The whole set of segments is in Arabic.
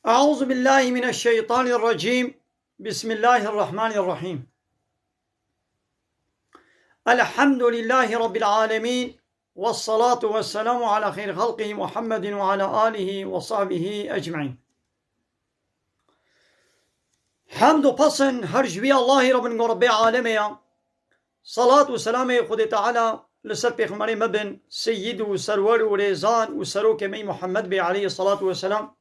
أعوذ بالله من الشيطان الرجيم. بسم الله الرحمن الرحيم. الحمد لله رب العالمين، والصلاة والسلام على خير خلقه محمد وعلى آله وصحبه أجمعين. حمد و پسن هر جوی الله رب عالمه. صلاة و سلام خود تعالى لسر پیغمبر مبن سید و سرور و ریزان و سروک می محمد بی علیه الصلاة والسلام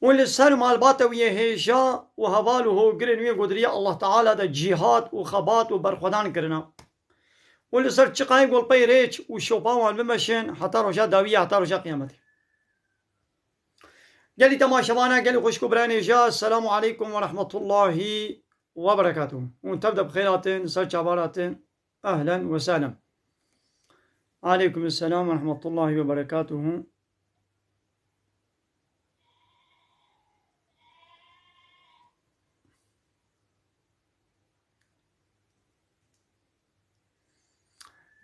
ولسر مالباته ویه هیجا و هوالو هو گرن ویه قدریه الله تعالی دا جهاد و خبات و برخودان کرنا ولسر چقای گل پی ریچ و شوپاوان بمشن حتی روشا داویه حتی روشا قیامتی. گلی تماشوانا گلی خوشکو برانی جا. السلام علیکم و رحمت الله و برکاته. ونتبدأ بخيرات سر چابارات. أهلا وسهلا. عليكم السلام ورحمة الله وبركاته.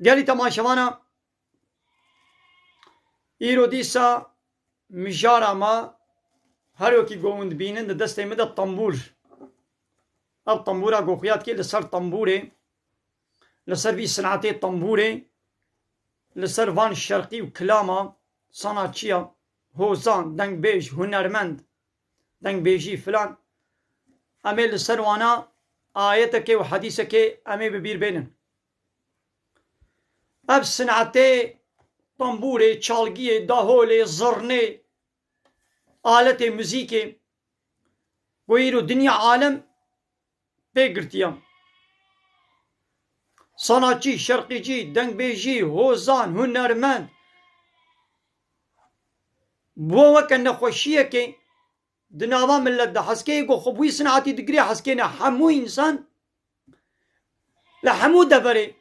گلی تماشوانا ایرو دیسا مجارا ما هر وکی گوند بینن ده دسته مده طنبور. اب طنبورا گوخیات که لسر طنبوره، لسر بی صنعتی طنبوره، لسر وان شرقی و کلاما صناعچیا هوزان دنگ بیج هنرمند دنگ بیجی فلان امی لسر وانا آیت که و حدیث که امی ببیر بینن. اب صنعتی طنبوره، چالگیه، داهوله، زرنه، آلت موزیک ویرو دنیا عالم پیگرتیم. صناعچی، شرقیجی، دنگ بیجی، هوزان، هنرمند بو وکن نخوشیه که دناوا ملت ده حسکه گو خبوی صنعتی دگری حسکه نه همو انسان لحمو دبره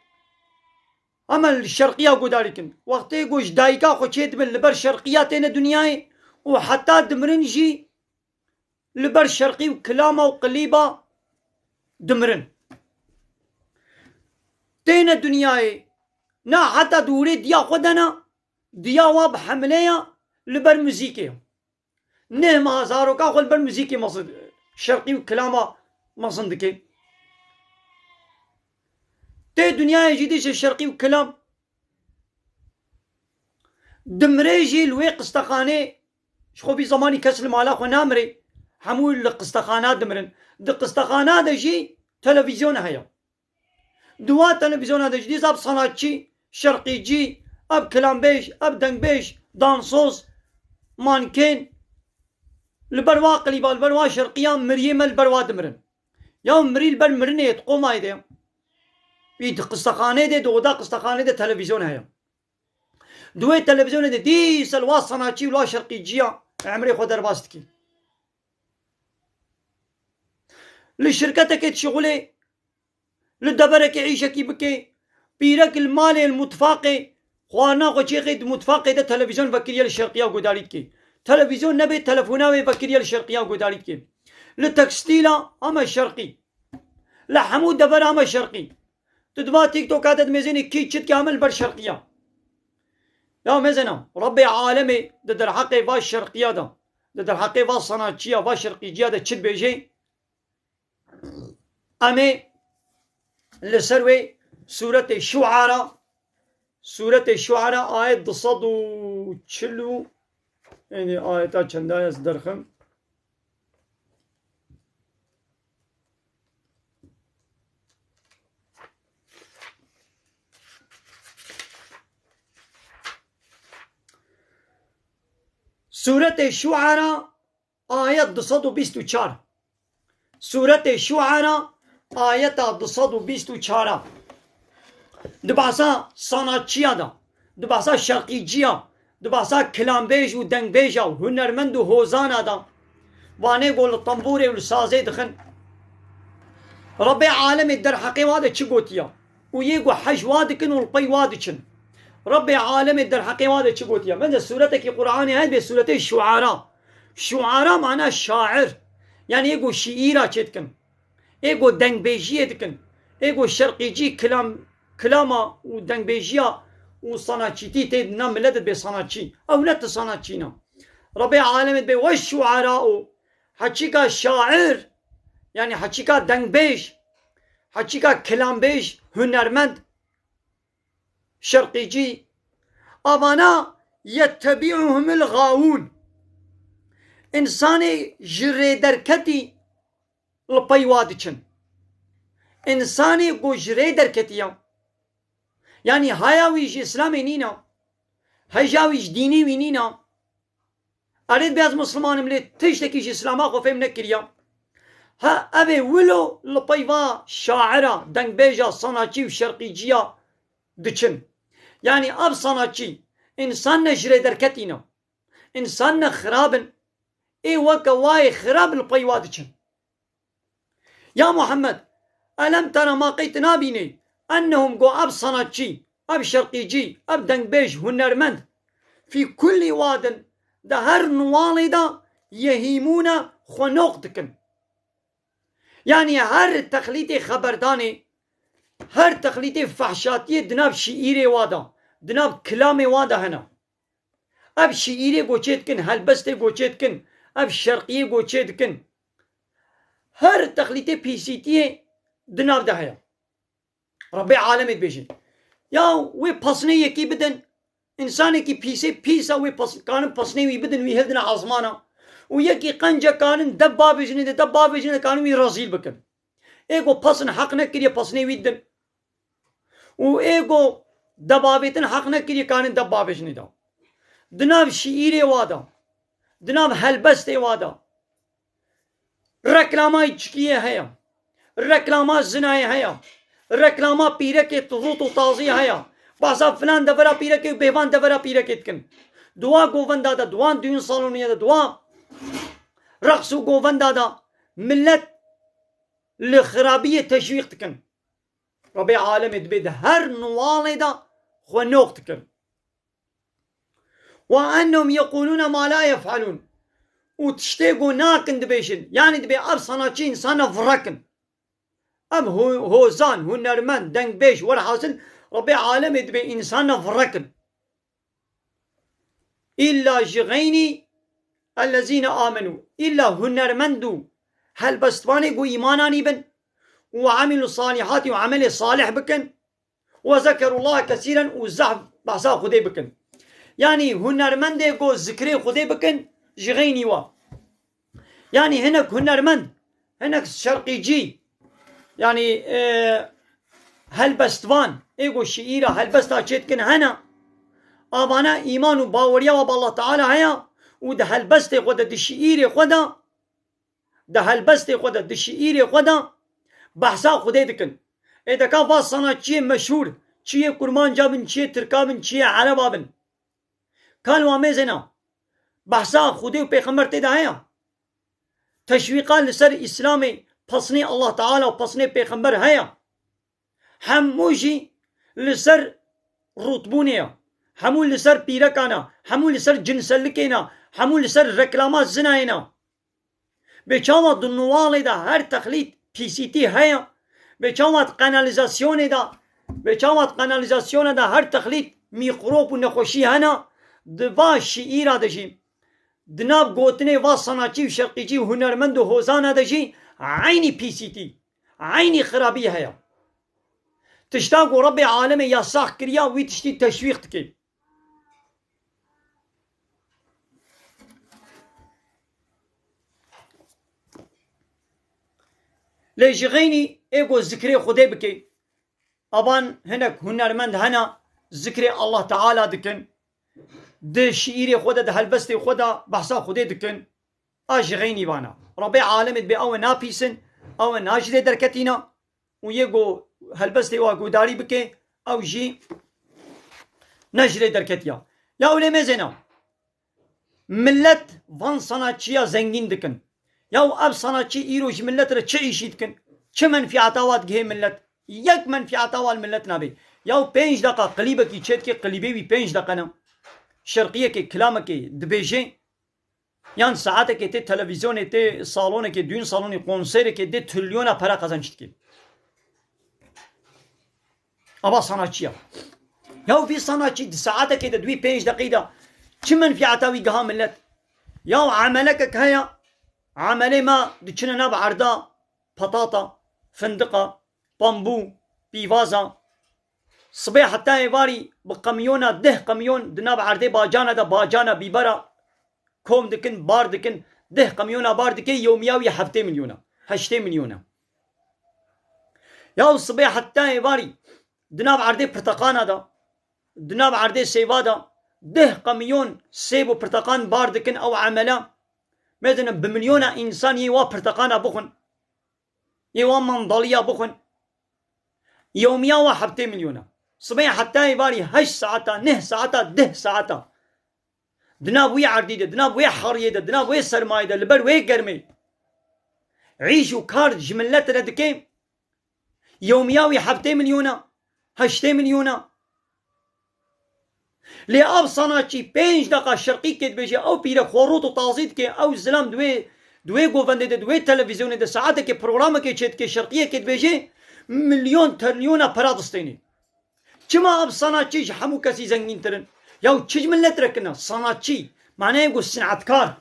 اما الشرقیه گو داری کن وقتی گوش دایکا خو چید من لبر شرقیات این دنیای و حتی دمرن جی لبر شرقی و کلاما و قلیبا دمرن تین دنیای نا حتی دوری دیا خودنا دیا واب حمله لبر موزیکی نه مازارو کا خود بر موزیکی مصد شرقی و کلاما مصند که تی دنیای جدیش شرقی و کلام دمره جی لوی قستخانه شخو بی زمانی کسل مالا خو نامره همو لقستخانات دمرن ده قستخانات جی تلویزیون هیا دوا تلویزیون ده جدیس اب صناعچی شرقی جی اب کلام بیش اب دنگ بیش دانسوز مانکین البروا قليبا البروا شرقيا مريم البروا دمرن يا مري البر مرنه تقوم هايده بيد قستخانه دي دودا قستخانه دي تلفزيون هيا دوي تلفزيون دي سلوا صناعتي ولا شرقي جيا عمري خو درباستكي لشركتك تشغلي لدبرك يعيشك بكي بيرك المال المتفاقي خوانا خو شيخ متفاقي ده تلفزيون بكريه الشرقيه وقداريتكي تلفزيون نبي تلفوناوي بكريه الشرقيه وقداريتكي لتكستيلا اما الشرقي لحمود دبر اما الشرقي تدوا تيك توك عدد ميزيني كي تشد كامل بر شرقيه يا ميزنا ربي عالمي در حقي با الشرقيه ده در حقي با صناعتيه با شرقيه ده تشد بيجي امي لسروي سورة الشعراء سورة الشعراء آية دصد و چلو يعني آية چند آية درخم سورة الشعراء آية دصد و بیست و چار سورة الشعراء آية دصد و بیست و چار دباسا صناعتچیا دا دباسا شرقیجیا دباسا کلامبیج و دنگبیجا و هنرمند و هوزانا دا وانه گول طنبوره و سازه دخن رب عالم در حقی واده چی گوتیا و یگو حج واده کن و الپی واده چن رب عالم در حقی واده چی گوتیا من سورته کی قرآنی هست به سورته الشعراء شعراء معنی شاعر یعنی یگو شعیرا چید کن یگو دنگبیجیه دکن یگو شرقیجی كلاما ودنگ بيجيا وصناعتي تيد نام ملدت بصناعتي او لا تصناعتينا ربي عالمت بي والشعراء حكيكا شاعر يعني حكيكا دنبيش حكيكا كلام بيش هنرمند شرقيجي أبانا يتبعهم الغاوون إنساني جري دركتي البيوادچن إنساني قو جري دركتيا يعني هاياويش إسلامي نينا هايجاويش ديني وينينا أريد بياز مسلمان ملي تشتكيش إسلاما خوفهم نكريا ها أبي ولو لبيوا شاعرة دنبيجا صناعي وشرقيجيا دچن يعني أب صناعي إنسان نجري دركتينا إنسان خرابن إي وكا واي خراب البيوا دچن يا محمد ألم ترى ما قيت نابيني أنهم قو أب صناعي أب شرقيجي أب دنبيج هنرمند في كل واد ده هر نوالي ده يهيمون خنوقتكن يعني هر تخليتي خبرداني هر تخليتي فحشاتي دناب شئيري وادا دناب كلامي وادا هنا اب شئيري قوچيتكن هلبستي قوچيتكن اب شرقية قوچيتكن هر تخليتي بيسيتي دناب ده هيا ربي عالمت بيجي يا وي پسني يكي بدن إنساني كي بيسا وي كانن پسني وي بدن وي هلدنا عظمانا ويكي قنجة كانن دبابي جني كانن وي رزيل بكن ايغو پسن حق نكري پسني ويدن و ايغو دبابيتن حق نكري كانن دبابي جني دا دناب شئيري وادا دناب هلبستي وادا ركلاما چكيه هيا ركلاما زناي هيا ركلاما پيركي تروت وطازي هيا باسا فلان دورا پيركي بيوان دورا پيركي تكن دعا گوون دادا دوان دين صالونية دعا رقصو گوون دادا ملت لخرابية تشويق تكن ربي عالم دبيد هر نوالي دا خنوق تكن وأنهم يقولون ما لا يفعلون وتشتيقوا ناكن دبيشن يعني دبي أب صناعي إنسان فركن أم هوزان هنرمن دنگ بيش والحاصل ربي عالم دبي إنسان فركن إلا جغيني الذين آمنوا إلا هنرمندو هل بستواني قو إيماناني بن وعملوا الصالحات وعمل صالح بكن وذكروا الله كثيرا وزعف بحسا خدي بكن يعني هنرمند قو ذكري خدي بكن جغيني وا يعني هناك هنرمند هناك شرقيجي يعني هل بستوان ايقو الشئيرة هل بستا چيتكن هنا آبانا إيمان وباوريا وبالله تعالى هيا وده هل بستي خدا ده شئيري خدا ده هل بستي خدا ده شئيري خدا بحثا خده دكن اذا كان فاس صناعي مشهور چيه كرمان جابن چيه تركابن چيه عربابن كانوا اميزنا بحثا خده و پیغمبر تده هيا تشويقا لسر اسلامي پسني الله تعالى و پسني پیغمبر هيا هموجي لسر رطبونيا همو لسر بيركانا همو لسر جنسلكينا همو لسر ركلامات زناينا بچاوات دنوالي دا هر تخليط پي سي تي هيا بچاوات قناليزاسيون دا بچاوات قناليزاسيون دا هر تخليط ميقروب و نخوشي هنا دوا شئيرا دجي دناب گوتني وا صناعي و شرقيجي و هنرمند و هوزانا دجي عيني پي سي تي عيني خرابي هيا تشتاقوا ربي عالمي يا صاح كريا وي تشتي تشويق تكي ليش غيني ايقو ذكري خدي بكي ابان هناك هنرمند هنا ذكري الله تعالى دكن ده شئيري خدا ده هلبستي خدا بحثا خدي دكن اج غيني بانا ربي عالمت بي او نابيسن او ناجد دركتينا ويقو هلبستي واقو داري بكي او جي نجري دركتيا يا اولي مزينا ملت فان صناعية زنگين دكن ياو اب صناعي ايروش ملت را چه ايشي دكن چه منفعتاوات گه ملت يك منفعتاوال ملت نابي ياو 5 دقيقة قليبة كي چت كي قليبي بي 5 دقيقة نا شرقية كي كلامة كي دبيجي يعني ساعات كي تي تلفزيون تي صالون كي دون صالون كونسير كي دي تريليون para kazançtı ki ابا صناعية ياو في صناعي ساعات كي دوي 5 دقيقة چه منفعتاوي گها ملت يا عملك هيا عملي ما دچنا ناب عردا بطاطا فندقة بامبو بيفازا صبيح حتى يباري بقميونا ده قميون دناب عردي باجانا دا باجانا بيبرا كوم دكن بار دكن ده قميونا بار دكن يومياوي 7 مليون 8 مليون يا صبيح حتى يباري دناب عردي برتقانا دا دناب عردي سيبا دا ده قميون سيبو برتقان بار دكن او عملا مثلا بمليون انسان يوا برتقانا بخن يوا منضليا بخن يوميا 7 مليون صبيح حتى يباري 8 ساعتا 9 ساعتا 10 ساعتا دناب ويا عرديده دناب ويا حريده دناب ويا سرمايده لبر ويا قرمي عيشوا كار جملات ردكي يومياوي 7 مليون 8 مليون لي اب صناچي 5 دقيقه شرقي كد بيجي او بيره خوروت وتازيد كي او زلام دوي غوفند دوي تلفزيون ده ساعات كي برنامج كي چت كي شرقيه كد بيجي مليون تريليون برادستيني كما اب صناچي حمو كسي زنگين ترن ياو تشج ملت ركنا صناچي معناه يقول صنعتكار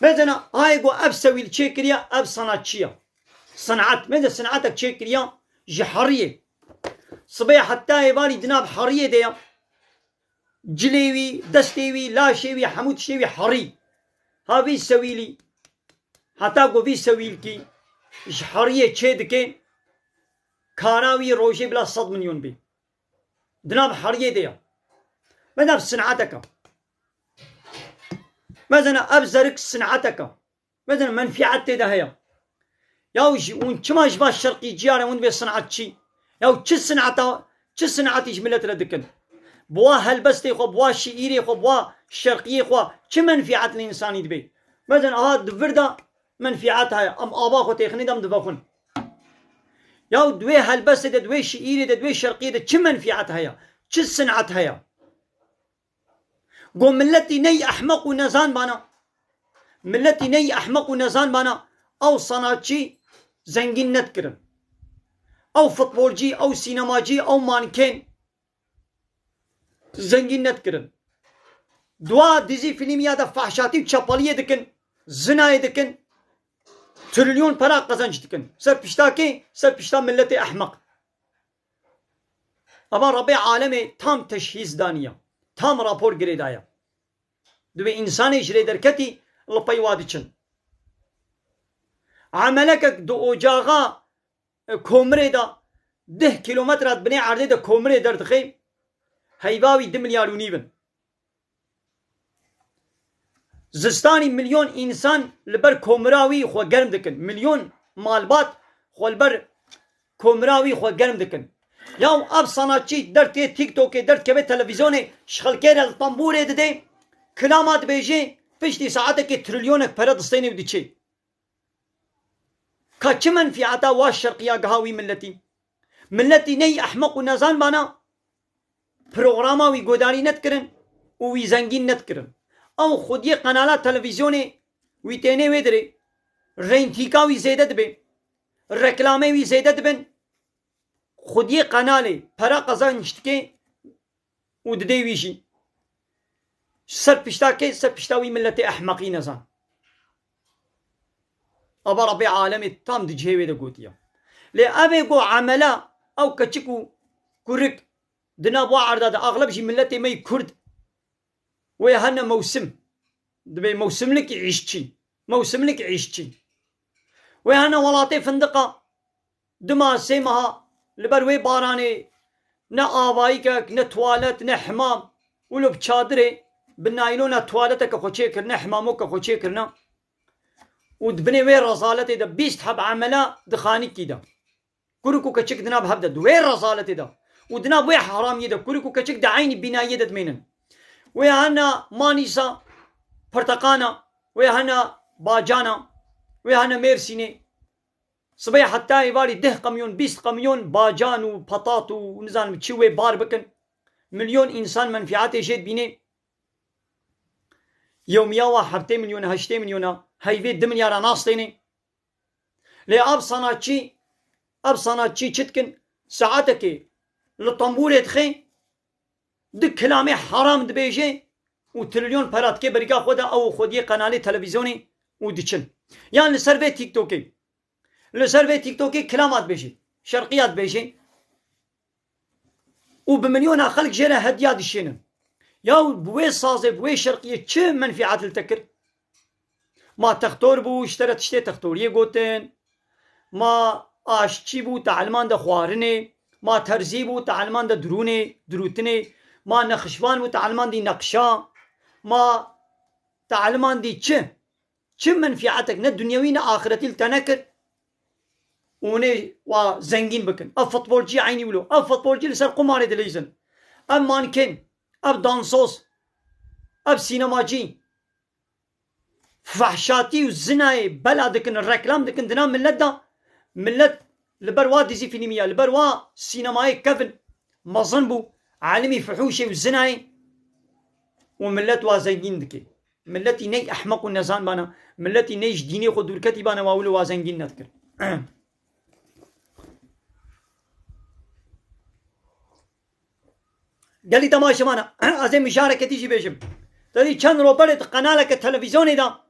مثلا هاي يقول اب سوي الشيكريا اب صناچيا صنعت مثلا صنعتك شيكريا جحريه صبيح حتى يبالي دناب حريه ديا جليوي دستيوي لاشيوي حمود شيوي حري هاوي سويلي حتى قوي سويلكي جحريه تشيدكي كاراوي روجي بلا 100 مليون بي دناب حريه ديا مثلا صنعتك مثلا ابزرك صنعتك مثلا منفعت ده هي ياوش وان كما جبا الشرقي جيارة وان بي صنعت شي ياو تش صنعتي جملت ردكن بوا هلبستي خو بوا شئيري خو بوا الشرقية خو چه منفعت الانساني دبي مثلا هاد دفردا منفعتها ام ابا خو تيخني دم دفخن ياو دوي هلبستي ده دوي شئيري ده دوي شرقية ده چه منفعتها يا چه صنعتها يا قو ملتي ني احمق ونزان بانا ملتي ني احمق ونزان بانا او صناچي زنگين نتكرن او فوتبولجي او سينماجي او مانكين زنگين نتكرن دوا ديزي فيلم يادا فحشاتي وچپاليه دكن زنا دكن تريليون para قزنج دكن سر پشتاكي سر پشتا ملتي احمق اما ربي عالمي تام تشخيص دانيا تام راپور گري دايا دوی انساني جري دركتي لپي وادچن عملك دو اجاغا كومري دا 10 كيلومتر بني عرضي دا كومري در دخي هيباوي 2 مليار ونيبن زستاني مليون انسان لبر كومراوي خو گرم دكن مليون مالبات خو لبر كومراوي خو گرم دكن ياو اب صناچي در تيك توك در كبه تلفزيوني شخل كير الطنبور ددي كلامات بيجي پشتي ساعتك تريليونك para دستيني وديچي كاتش منفعتا واش شرقيا قهاوي ملتي ني احمق ونزان بانا بروغراما وي قداري نتكرن وي زنگين نتكرن او خودي قنالات تلفزيوني وي تيني ويدري رينتيكا وي زيدت بي ركلامي وي زيدت بن خودي قنالي para قزانشتكي وددي ويشي سر پشتاوي ملتي احمقي نزان ابا ربي عالمي تام دجهوي دا قوتيا لي ابي قو عملا او كچكو كورك دنا بو عرضا اغلب شي ملتي مي كرد ويهنا موسم دبي موسم لك عيشتي ويهنا ولاتي فندقة دما سيمها لبروي باراني نا آبايكك نا توالت نا حمام ولو بچادري بنايلو نا توالتك خوشي كرنا حماموك خوشي كرنا ودبني وين رزالتي ده بيست حب عملا دخاني كده كوركو كچك دناب هبدا وين رزالتي ده ودناب وين حرام يده كوركو كچك ده عيني بنايه ده مينن ويهنا مانيسا برتقانا ويهنا باجانا ويهنا ميرسيني صبيح حتى يبالي 10 قميون 20 قميون باجان وبطاط ونزان تشوي بار بكن مليون انسان منفعات جيد بيني يوميا 7 مليون 8 مليون هايفي 2 مليار ناصتيني لي اب صناچي چتكن ساعتك للطنبور يدخي دك كلامي حرام دبيجي و تریلیون پرات که بریگا خدا او خودی قنالی تلویزیونی و دچن یعنی لسر به تیک توکی لسر به تیک توکی کلامات بشی شرقیات بشی و بمليون خلق جرا هديات الشين يا بوي صازي بوي شرقية چه منفعات التكر ما تختور بو اشترت اشتي تختورية قوتن ما آشچي بو تعلمان دا خوارني ما ترزي بو تعلمان دا دروني دروتني ما نخشوان بو تعلمان دي نقشا ما تعلمان دي چه منفعاتك نا دنيوي نا آخرتي التنكر وني وا زنگين بكن اب فوتبولجي عيني ولو اب فوتبولجي لسر قماري دليزن اب مانكن اب دانسوس اب سينماجي فحشاتي وزناي بلا دكن الركلام دكن دنا ملت لبروا ديزي فيلميا لبروا سينماي كفن مظنبو عالمي فحوشي وزناي وملت وا زنگين دكي ملتي ني احمق النزان بانا ملتي ني جديني خود دوركتي بانا واولو وا زنگين نذكر قال تماشا مانا از مشاركتي جي بيجم تدي چند روبرت قنالك التلفزيوني دا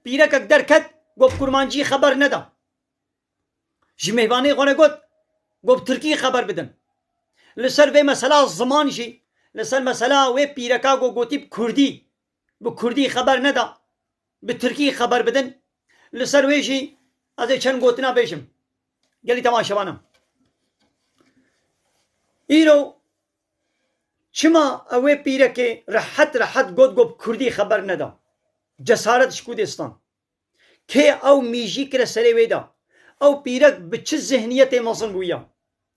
بيرك در كت قب كرمانجي خبر ندا جميباني غونه قب تركي خبر بدن لسر في مسألة الزمان جي لسر مسألة وي بيركا قوتي بكردي بكردي خبر ندا بتركي خبر بدن لسر ويجي از چند قوتنا بيجم قال تماشا مانا ايرو چما اوه پیره که راحت گود کردی خبر ندا جسارت شکودستان که او میجی کره سره ویدا او پیره به چه ذهنیت مصن بویا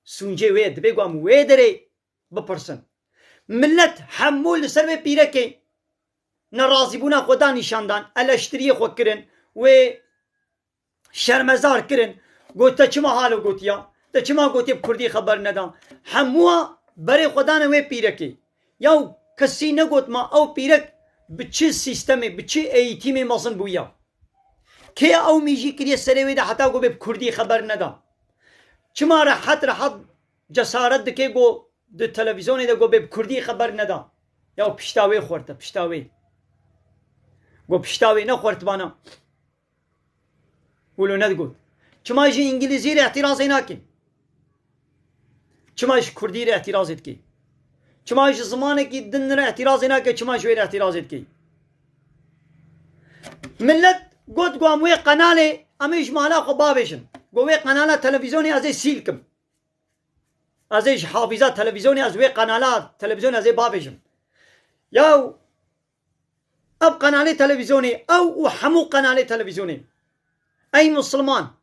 سونجه وید بگو ام ویدره بپرسن ملت حمول سر به پیره که نرازی بونا خدا نشاندان الاشتری خود کرن و شرمزار کرن گوتا چما حالو گوتیا تا چما گوتی کردی خبر ندا هموا برای خدا نوی پیرکی یا کسی نگوت ما او پیرک به چه سیستمی به چه ایتیمی مصن بویا که او میجی کریه سریوی ده حتی گو به کردی خبر ندا چما راحت جسارت دکه گو ده تلویزیونی ده گو به کردی خبر ندا یا پشتاوی خورده پشتاوی گو پشتاوی نخورد بانا ولو ندگو چما ایجی انگلیزی ره اعتراضی ناکن چماش کردی را اعتراض کی چماش زمانه کی دن را اعتراض نه کی چماش وی را اعتراض کی ملت گوت گواموی قناله امیش مالا خو بابشن گوی قناله تلویزیونی از سیلکم ازش حافظه تلویزیونی از وی قناله تلویزیون از بابشن یا اب قناله تلویزیونی او همو قناله تلویزیونی ای مسلمان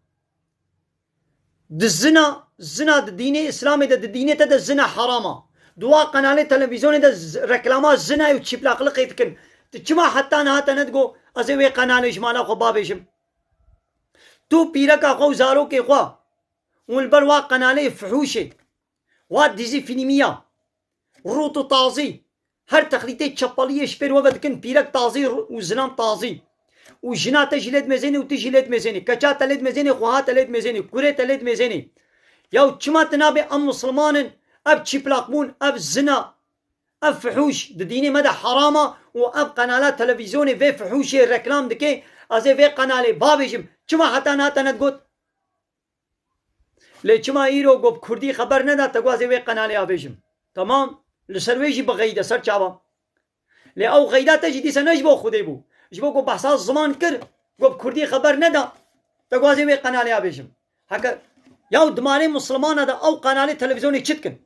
زنا دين اسلامي دين تد الزنا حرامه دوا قناه تلفزيون ده ركلامات زنا وتشبلاق لقيتكن تجمع حتى نهات ندقو ازوي قناه شمالا خو بابشم تو بيركا خو زارو كي خو والبروا قناه فحوشه واد ديزي فيلميا روتو طازي هر تخليتي تشباليه شبير وبدكن بيرك طازي وزنان طازي وجنا تجلد مزيني وتجلد مزيني كچا تلد مزيني خوها تلد مزيني كوري تلد مزيني ياو چما تنابي ام مسلمان اب چيبلاقمون اب زنا اب فحوش ديني مدى حرامه واب قنالات تلفزيوني في فحوشي ركلام دكي ازي في قنالي بابيجم چما حتى ناتا ندقوت لي چما ايرو گوب كردي خبر ندا تقوازي في قنالي ابيجم تمام لسرويجي بغيده سر چاوا لي او غيدا تجي دي سنجبو خودي بو جبو گو بحثا زمان کر گو کردی خبر ندا تقوازي وي قنالي ابيجم هكا ياو دماني مسلمان دا او قنالي تلفزيوني چتكن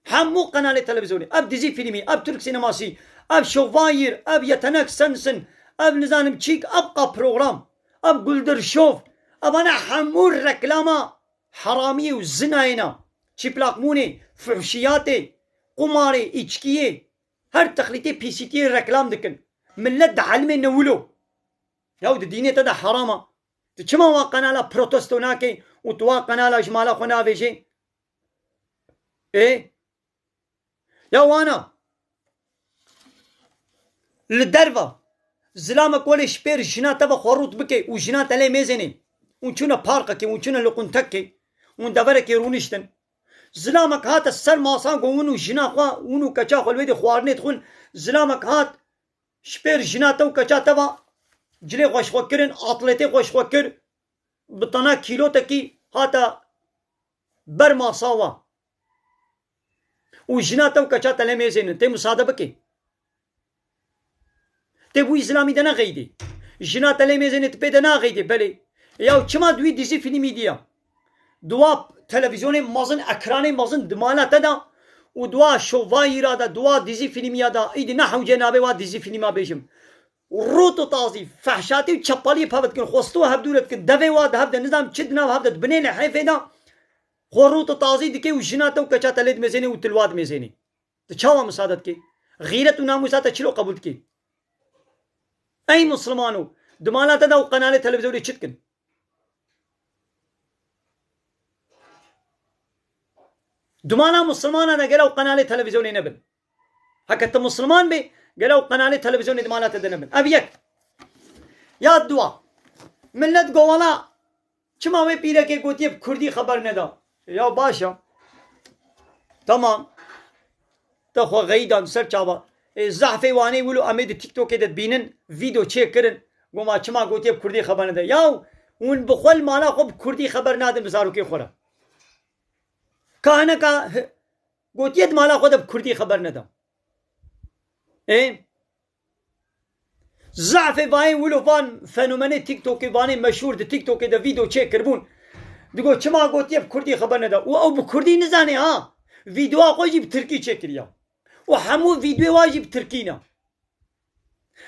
همو قنالي تلفزيوني اب ديزي فيلمي اب ترك سينماسي اب شوفاير اب يتنك سنسن اب نزانم چيك ابقى بروغرام اب قلدر شوف اب انا همو ركلاما حرامي وزناينا چيبلاقموني فحشياتي قماري اچكيه هر تخليتي بي سي تي ركلام دكن ملت علمي نولو ياو ديني تدا حرامه تشما وا قنالا بروتستوناكي وتوا قنالا جمالا خنا بيجي ايه يا وانا للدربه زلامه كولي شبير جنا تبا خروط بكي وجنا تلي ميزني وچنا بارقكي وچنا لقنتكي وندبركي رونشتن زلامك هات السر ماسان قونو جنا خوا ونو كچا خلويدي خوارني تخون زلامك هات شپێر ژناتە و کەچاتەوە جلێ خۆشخۆکردن ئاتڵێتێ خۆشخۆکرد بتەنا کیلۆتێکی هاتە بەر ماساوە و ژناتە و کەچاتە لە مێزێنن تێ مسادە بکەی تێ بوو ئیسلامی دەنەغەیدی ژناتە لێ مێزێنێت پێ دەناغەیدێ بەلێ یا چما دوی دیزی فیلمی دیە دوا تەلەڤیزیۆنێ مەزن ئەکرانەی مەزن دمالاتەدا و دوا شۆڤاییرادا دوا دیزی فیلمیادا ئیدی نەحەوجێ نابێ وا دیزی فیلما بێژم ڕوت و تازی فەحشاتی و چەپەڵی پەبتکن خۆستووە هەبدورت کرد دەvê wa هەبدە نزام چ ناو هەبدەت بنێ لە حیفێدا خۆ ڕوت و تازی دکەی و ژناتە و کەچاتە لێت مێزێنێ و تلوات مێزێنی چاوا مسادەت کەی غیرەت و ناموساتە چلۆ قبول کەی ئەی مسلمان و دمالاتەدا و قەنالێ تەلەڤیزیۆنێ چتکن دمانا مسلمانە گەلە و قەنالێ تەلەڤیزیۆنێ نەبن هەکەتە مسلمان بێ گەلە و قەنالێ تەلەڤیزیۆنێ دمالاتە دەنەبن ئەڤ یەک یاد دووە ملت گۆوەڵا چما وێ پیرەکێ گوتیە کوردی خەبەر نەدا یا باشە تەمام تەخوا غەیدان سەر چاوە زەحفێ وانەی ولو ئەمێ دی تیکتۆکێ دەتبینن ڤیدیۆ چێکردن گوما چما گوتیە کوردی خەبەر نەدا یا ون بخۆل مالا خۆ کوردی خەبەر نادن بزارۆکێ خۆرە کاهنەکە گوتیەت مالا خۆ دە کوردی خەبەر نەدا زعفێ vayê wilovan fenomenê TikTokê vanê meşhûr di TikTokê de vîdeo çêkiribûn digot çima gotiye bi Kurdî xeber neda û ew bi Kurdî nizanê ha vîdyoa xwe jî bi Tirkî çêkiriya û hemû vîdyoê wa jî bi Tirkî ne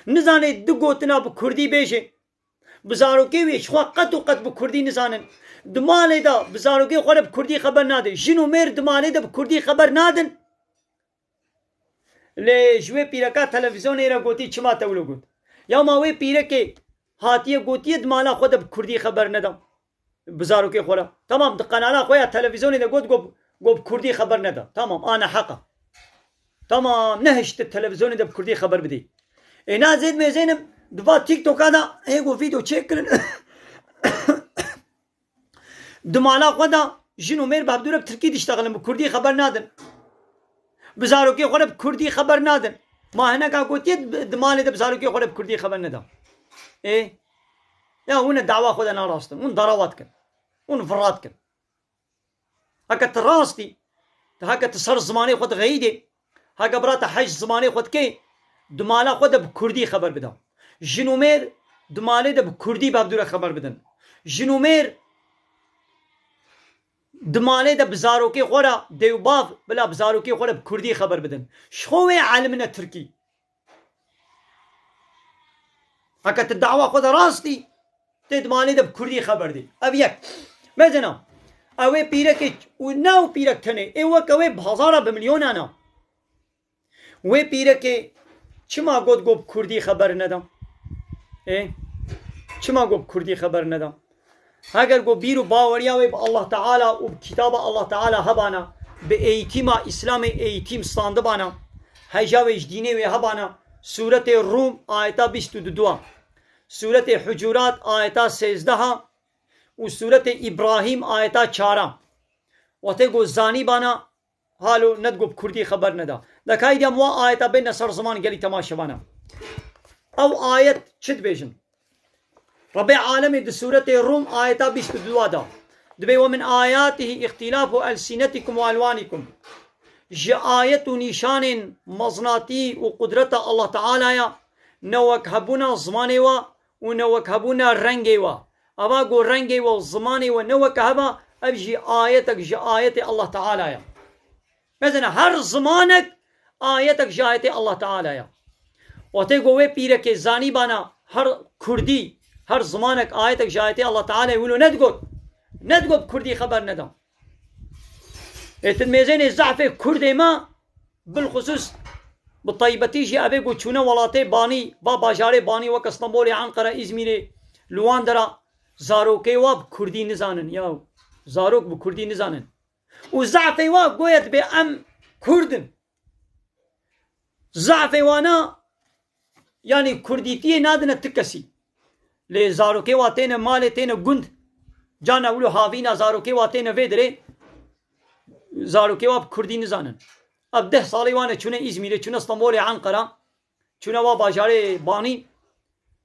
nizanê di gotina bi Kurdî bêjê bi zarokê wê ji xwe qet û qet bi Kurdî nizanin di malê de bi zarokê xwe de bi Kurdî xeber nade jin û mêr di malê de bi Kurdî xeber nadin lê ji wê pîreka televizyonê re gotî çima te wilo got ya ma wê pîrekê hatiye gotiye di mala xwe de bi Kurdî xeber neda bi zarokê xwe re tamam di qenala xwe ya televizyonê de got got bi Kurdî xeber neda tamam ana heqa tamam nehişti televizyonê de bi Kurdî xeber bidî êna zêd mêzênim diva TikToka da hê got vîdeo çêkirin di mala xwe da jin û mêr bi hevdûre bi Tirkî diştexilin bi Kurdî xeber nadin bi zarokê xwe de bi Kurdî xeber nadin ما هناك قوتيت دمالي دب زاروكي خورب كردي خبر ندا ايه يا هنا دعوة خود انا راستن ون ضراوات كن ون فرات كن هكا تراستي هكا تصر زماني خود غيدي هكا برات حج زماني خود كي دمالا خود بكردي خبر بدا جنومير دمالي دب كردي بابدورة خبر بدن جنومير دمالي دب زاروكي خورا ديوباف بلا بزاروكي خورا بكردي خبر بدن شخوي عالمنا تركي هكا الدعوة خود راستي تدمالي دب كردي خبر دي ابيك مزنا اوي بيرك وناو بيرك تني اي وكوي بهزارة بمليون انا وي بيرك چما قد قب كردي خبر ندم ايه چما قب كردي خبر ندم اگر گو بیرو باوریا و الله تعالی و کتاب الله تعالی هبانا به ایتیم اسلام ایتیم ستانده بانا هجاوش دینه و هبانا سورت روم آیتا 22 سورت حجورات آیتا 13 و سورت ابراهیم آیتا 4 وته گو زانی بانا حالو ندگو کردی خبر ندا دکای دیم وا آیتا بین سر زمان گلی تماشا بانا او آیت چت بیجن رب العالمين دي سورة الروم آياتا 22 دا دبي ومن آياته اختلاف ألسنتكم وألوانكم جاء آية نشان مزناتي وقدرة الله تعالى يا نوك هبونا زماني ونوك هبونا رنگي أبا قو رنگي وزماني ونوك هبا أبجي آياتك جاء آية الله تعالى يا مثلا هر زمانك آياتك جاء آية الله تعالى يا وتقوى بيرك زاني بانا هر كردي هر زمانك آياتك جايتي الله تعالى يقولوا ندقوا بكردي خبر ندم اتميزين الزعف كردي ما بالخصوص بالطيبتي جي أبي قو چونه ولاتي باني بابا جاري باني وك اسطنبولي عنقرة إزميري لواندرا زاروكي واب كردي نزانن ياو زاروك بكردي نزانن وزعفي واب قويت بأم كردن زعفي وانا يعني كرديتي نادنا تكسي لی زاروکه واتین مال تین گند جانا ولو هاوینا زاروکه واتین ویدره زاروکه واب کردی نزانن اب 10 سالی وانه چونه ازمیره چونه استانبول عنقره چونەوە باژارێ بانی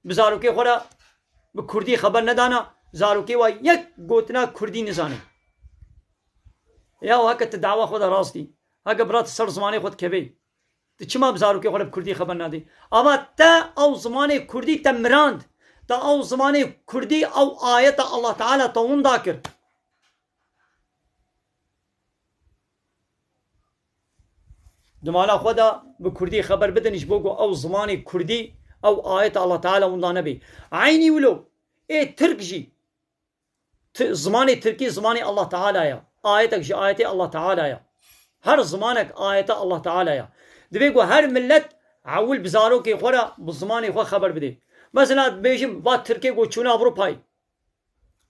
بزارۆکەی خۆرە بە کوردی خەبەر نەدانا زارۆکەی وای یەک گوتنا کوردی نزانێ یا هەکە تە داوا خۆدا ڕاستی هەگە برات سەر زمانەی خۆت کەبەی چما بزارۆکەی خۆرە بە کوردی خەبەر نادەی ئەما تا ئەو زمانەی کوردی تە مراند تا ئەو زمانەی کوردی ئەو ئاەتە ئەڵڵا تەعالە تەووندا کرد دمالا خۆدا بە کوردی خەبەر بدەنیش بۆ ئەو زمانی کوردی ئەو ئاەتە ئەڵڵا تەعالە وندا نەبێ عینی ولۆ ترک ژی زمانی ترکی زمانی ئەڵڵا تەعالایە ئاەتێک ژی ئاەتی ئەڵڵا تەعالایە هەر زمانێک ئاەتە ئەڵڵا تەعالایە دەبێ گۆ هەر ملت عول بزارۆکەی خۆرە بە زمانی خۆ خەبەر بدەێ مەسەلا بێژم وا ترکێ گۆ چوونە ئەڤروپای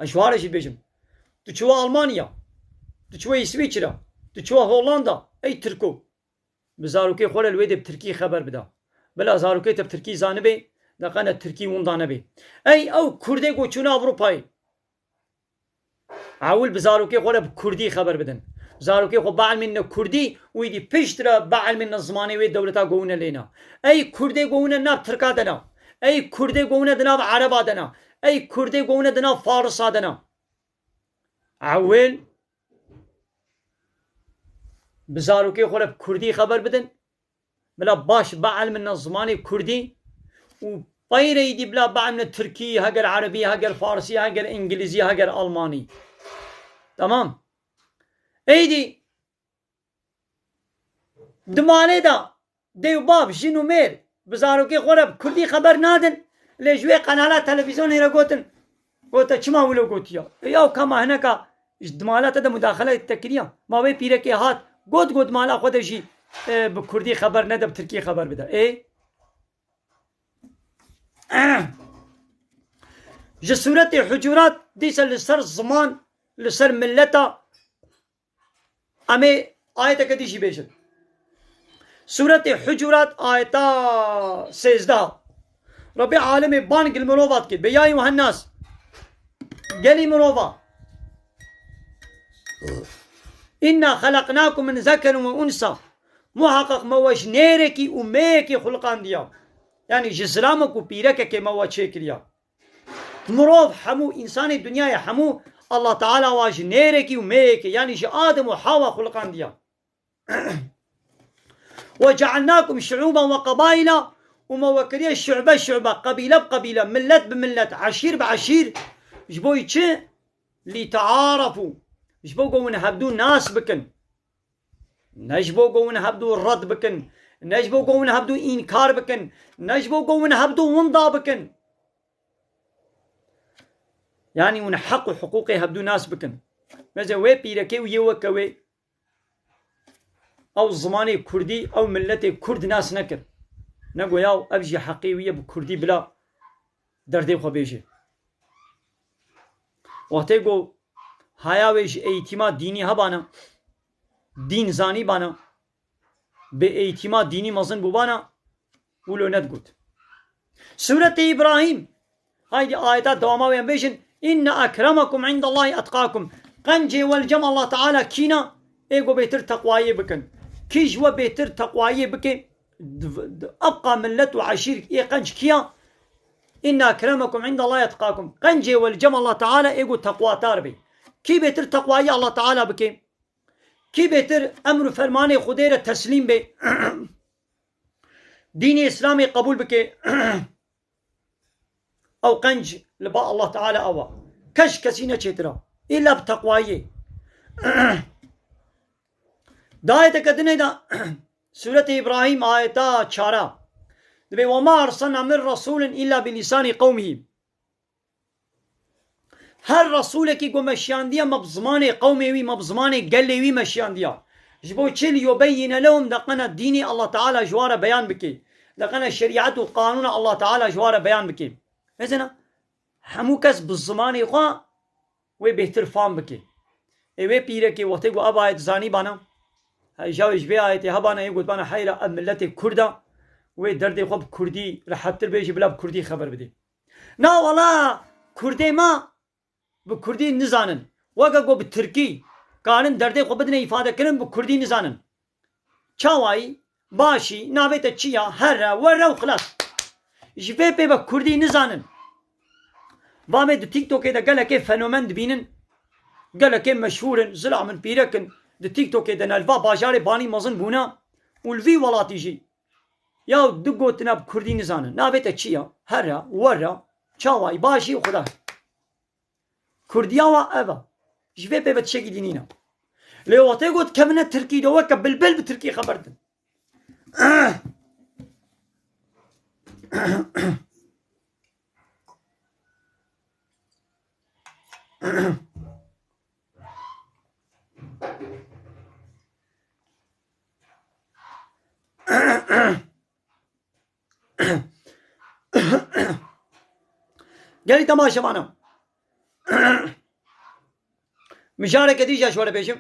ئەشوارەشی بێژم تو چووە ئەڵمانیا تو چووە ئیسویچرە تو چووە هۆڵاندا ئەی ترکۆ بزارۆکەی خۆرە لێ دەب ترکی خەبەر بدا بەلا زارۆکەی تە ترکی زانبێ دەقەنە ترکی وندا نەبێ ئەی ئەو کوردێک گۆ چوونە ئەڤروپای عول بزارۆکەی خۆرە بە کوردی خەبەر بدەن زارۆکەی خۆ بەعلمێنە کوردی ویدی پشترە بەعلمێنە زمانی وێ دەولەتا گۆونە لێنا ئەی کوردێ گۆونە ناو ترکا دەنا ئەی کوردێ گۆونە دەناو عەرەبا دەنا ئەی کوردێ گۆونە دەناو فارسا دەنا عول بزارۆکەی خۆرە بە کوردی خەبەر بدەن بلا باش بەعلمێنە زمانی کوردی و غيريدي بلا بعمل تركي هجر عربي هجر فارسي هجر انجليزي هجر الماني تمام ايدي دمانه دا ديو باب جنو مير بزاروكي غرب كردي خبر نادن لجوي قنالات تلفزيون هنا قوتا چما ولو قوتيا ياو كما هناك دمالات دا مداخله التكريه ما بي بيركي هات قوت مالا خود جي بكردي خبر ندا بتركي خبر بدا ايه جا سورة حجرات ديسا لسر زمان لسر ملتا امي آيتا كديشي بيشن سورة حجرات آيتا 16 ربي عالمي بانق المروفات كد بياي وهالناس قالي مروفا إنا خلقناكم من ذكر وأنثى محقق موش نيركي وميكي خلقان ديا يعني جسلامك وبيرك كما شكريا مروف حمو إنسان الدنيا حمو الله تعالى واج نيركي وميكي يعني جي آدم وحواء خلقان ديا وجعلناكم شعوبا وقبائل وموكرية شعبة قبيلة بقبيلة ملت بملت عشير بعشير جبوي تشي لتعارفوا جبو قونا هبدو ناس بكن نجبو قونا هبدو الرد بكن نجبو قونا هبدو إنكار بكن نجبو قونا هبدو ونضا بكن يعني من حق حقوقي هبدو ناس بكن مثلا وي بيركي ويوكوي او زماني كردي او ملتي كرد ناس نكر نقو ياو ابجي حقيوية بكردي بلا دردي خبيجي وقتی گو هایاویش اعتماد دینی هبانا دین زانی بانا به اعتماد دینی مزن بوبانا ولو ندگوت سورة إبراهيم هاي آياتات دوما وين بيشن إن أكرمكم عند الله أتقاكم قنجي والجمع الله تعالى كينا إيقو بيتر تقواي بكن كيش و بيتر تقواي بكن أبقى ملت وعشير إيه قنج كيا إن أكرمكم عند الله يتقاكم قنجي والجمع الله تعالى إيقو تقوى تاربي كي بيتر تقواي الله تعالى بكي كي بيتر أمر فرماني خدير تسليم بي ديني إسلامي قبول بكي أو قنج لباء الله تعالى أوا كش كسينة چترا إلا بتقواي داية كدني دا سورة إبراهيم آيتا 4 دبي وما أرسلنا من رسول إلا بلسان قومه هر رسولك يقول مشيان ديا مبزمان قومي وي مبزمان قلي وي مشيان ديا جبو تشيل يبين لهم دقنا ديني الله تعالى جوار بيان بكي دقنا الشريعة وقانون الله تعالى جوار بيان بكي مثلا همو كس بالزمان خوا وي بهتر فهم بكي ايوه بيركي وقت يقول أبا آيت زاني بانا جاوش بي آيت هبانا يقول بانا حيرا ملتي كردا وي دردي خوب كردي رحتر بيجي بلا بكردي خبر بدي نا والله كردي ما بكردي نزانن وقا قو بالتركي كانن دردي خوب بدنا إفادة كرن بكردي نزانن چاواي باشی ناوێتە چییە هەرە وەرە و خلاص ji vê pê ve Kurdî nizanin vamê di TikTokê de gelekê fenomen dibînin gelekê meşhûrin zila min pîrekin di TikTokê de nelva bajarê banî mezin bûne û li vî welatî jî ya du gotina bi Kurdî nizanin navête çiya here were çawayî başî xuda Kurdiya wa ev e ji vê pê ve tişekî dînîne lê watê got kevine Tirkî de weke bilbil bi Tirkî xeber din gelî temaşevanam mijareke dî jî şwere pêşim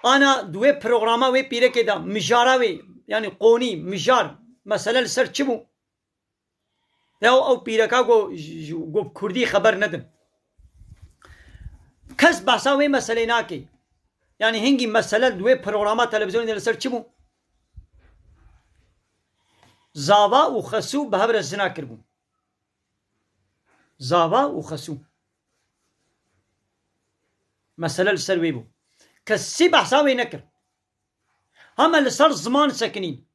ana duwê programa wê pîrekê de mijara wê yanî qonî mijar mesele li ser çi bû ya ew pîreka got Kurdî xeber nedin kes behsa wê meselê nake yanî hingî mesele duwê programa televizyonê de li ser çi bû zava û xesû bi hev re zina kirbûn zava û xesû mesele li ser wê bû kesî behsa wê nekir heme li ser ziman sekinîn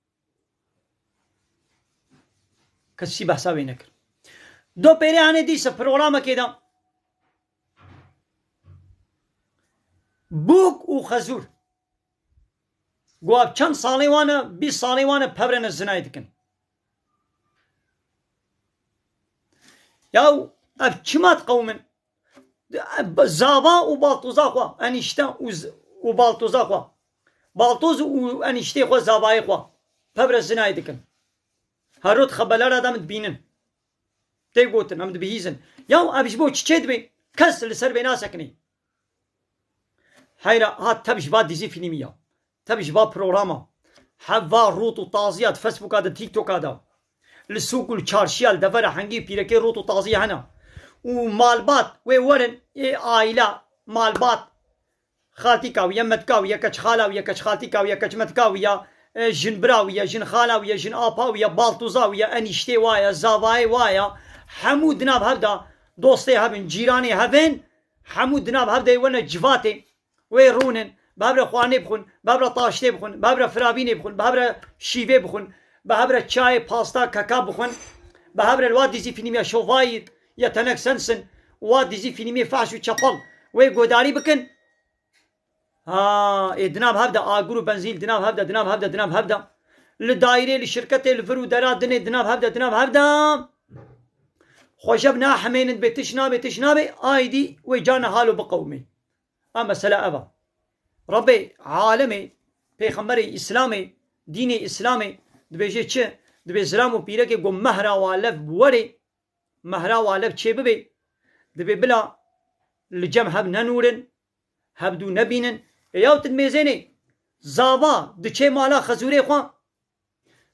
kesî behsa wê nekir do pêrê hene dîsa programekê de bûk û xezûr got çend salê wan e 20 salê wan e pevrene zinayê dikin ya ev çima qewmin zava û baltoza xwe enîşte û baltoza xwe baltoz û enîştê xwe zavayê xwe pevre zinayê dikin herot xebelera de min dibînin tê gotin em dibihîzin ya ev ji bo çi çê dibe kes li ser wê nasekinî heyra hat teb ji va dîzî filmî ya teb ji va programa heva rût û taziya di Facebooka de TikToka de li sûk û li çarşiya li devera hengî pîrekê rût û taziya hene û malbat wê werin ê aîla malbat xaltîka wî ya metka wî ya keçxala wî ya keçxaltîka wî ya keçmetka wî ya jinbira wî ya jinxala wî ya jin apa wî ya baltoza wî ya enîştê wa ya zavayê wa ya hemû di nav hev de dostê hebin cîranê hevin hemû di nav hev de wene civatê wê rûnin bi hev re xwarinê bixwin bi hev re taştê bixwin bi hev re firabînê bixwin bi hev re şîvê bixwin bi hev re çayê pasta keka bixwin bi hev re li wa dîzî fîlmiya şovayî ya tenek sensin wa dîzî fîlmê feş û çepal wê godarî bikin ha ê di nav hev de agir û benzîn di nav hev de di nav hev de di nav hev de li daîrê li şirketê li vir û dera dinê di nav hev de di nav hev de xweşev nahemênin bê tiş nabe aîdî wê cana hal û biqewmê a mesele ev e Rabbê alemê pêxemberê İslamê dînê İslamê dibêje çi dibê zilam û pîrekê got mehra walev werê mehra walev çê bibe dibê bila li cem hev nenûrin hev dû nebînin ya tu mêzenê zava diçe mala xezûrê xwe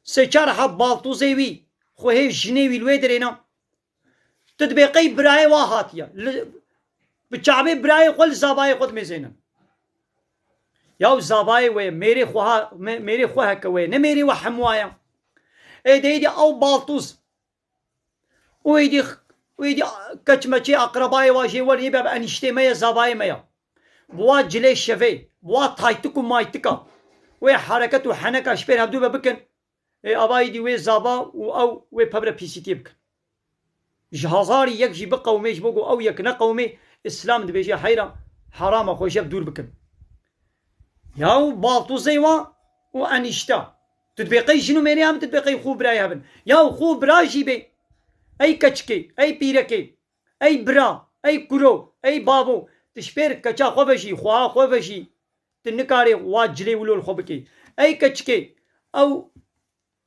sê çar heb baltûzê wî xwe hêv jinê wî li wê dirêna tu dibê qey birayê wa hatiye bi çavê birayê xwe li zavayê xwe dimêzênin ya zavayê wê mêrê xwe heke wê ne mêrê we hemwaya ê de êdî ew baltûz û êdî keçmeçê aqrebayê wa jê werî be enîştê me ye zavayê me ye bi wa cilê şevê bi wa taytik û maytika wê hereket û heneka ji pêr hevdû ve bikin ê ava êdî wê zava û ew wê pevre pîsîtiyê bikin ji hezarî yek jî biqewmê ji bo ku ew yek neqewmê İslam dibêje heyra herama xweşev dûr bikin ya baltûzê wa û enîşte tu dibê qey jin û mêrê hem tu dibê qey xû birayê hebin ya xû bira jî bê ey keçikê ey pîrekê ey bira ey kuro ey bavo tu ji pêr keça xwe ve jî xweha xwe ve jî tu nikarî wa cilê wilol xwe bikî ey keçikê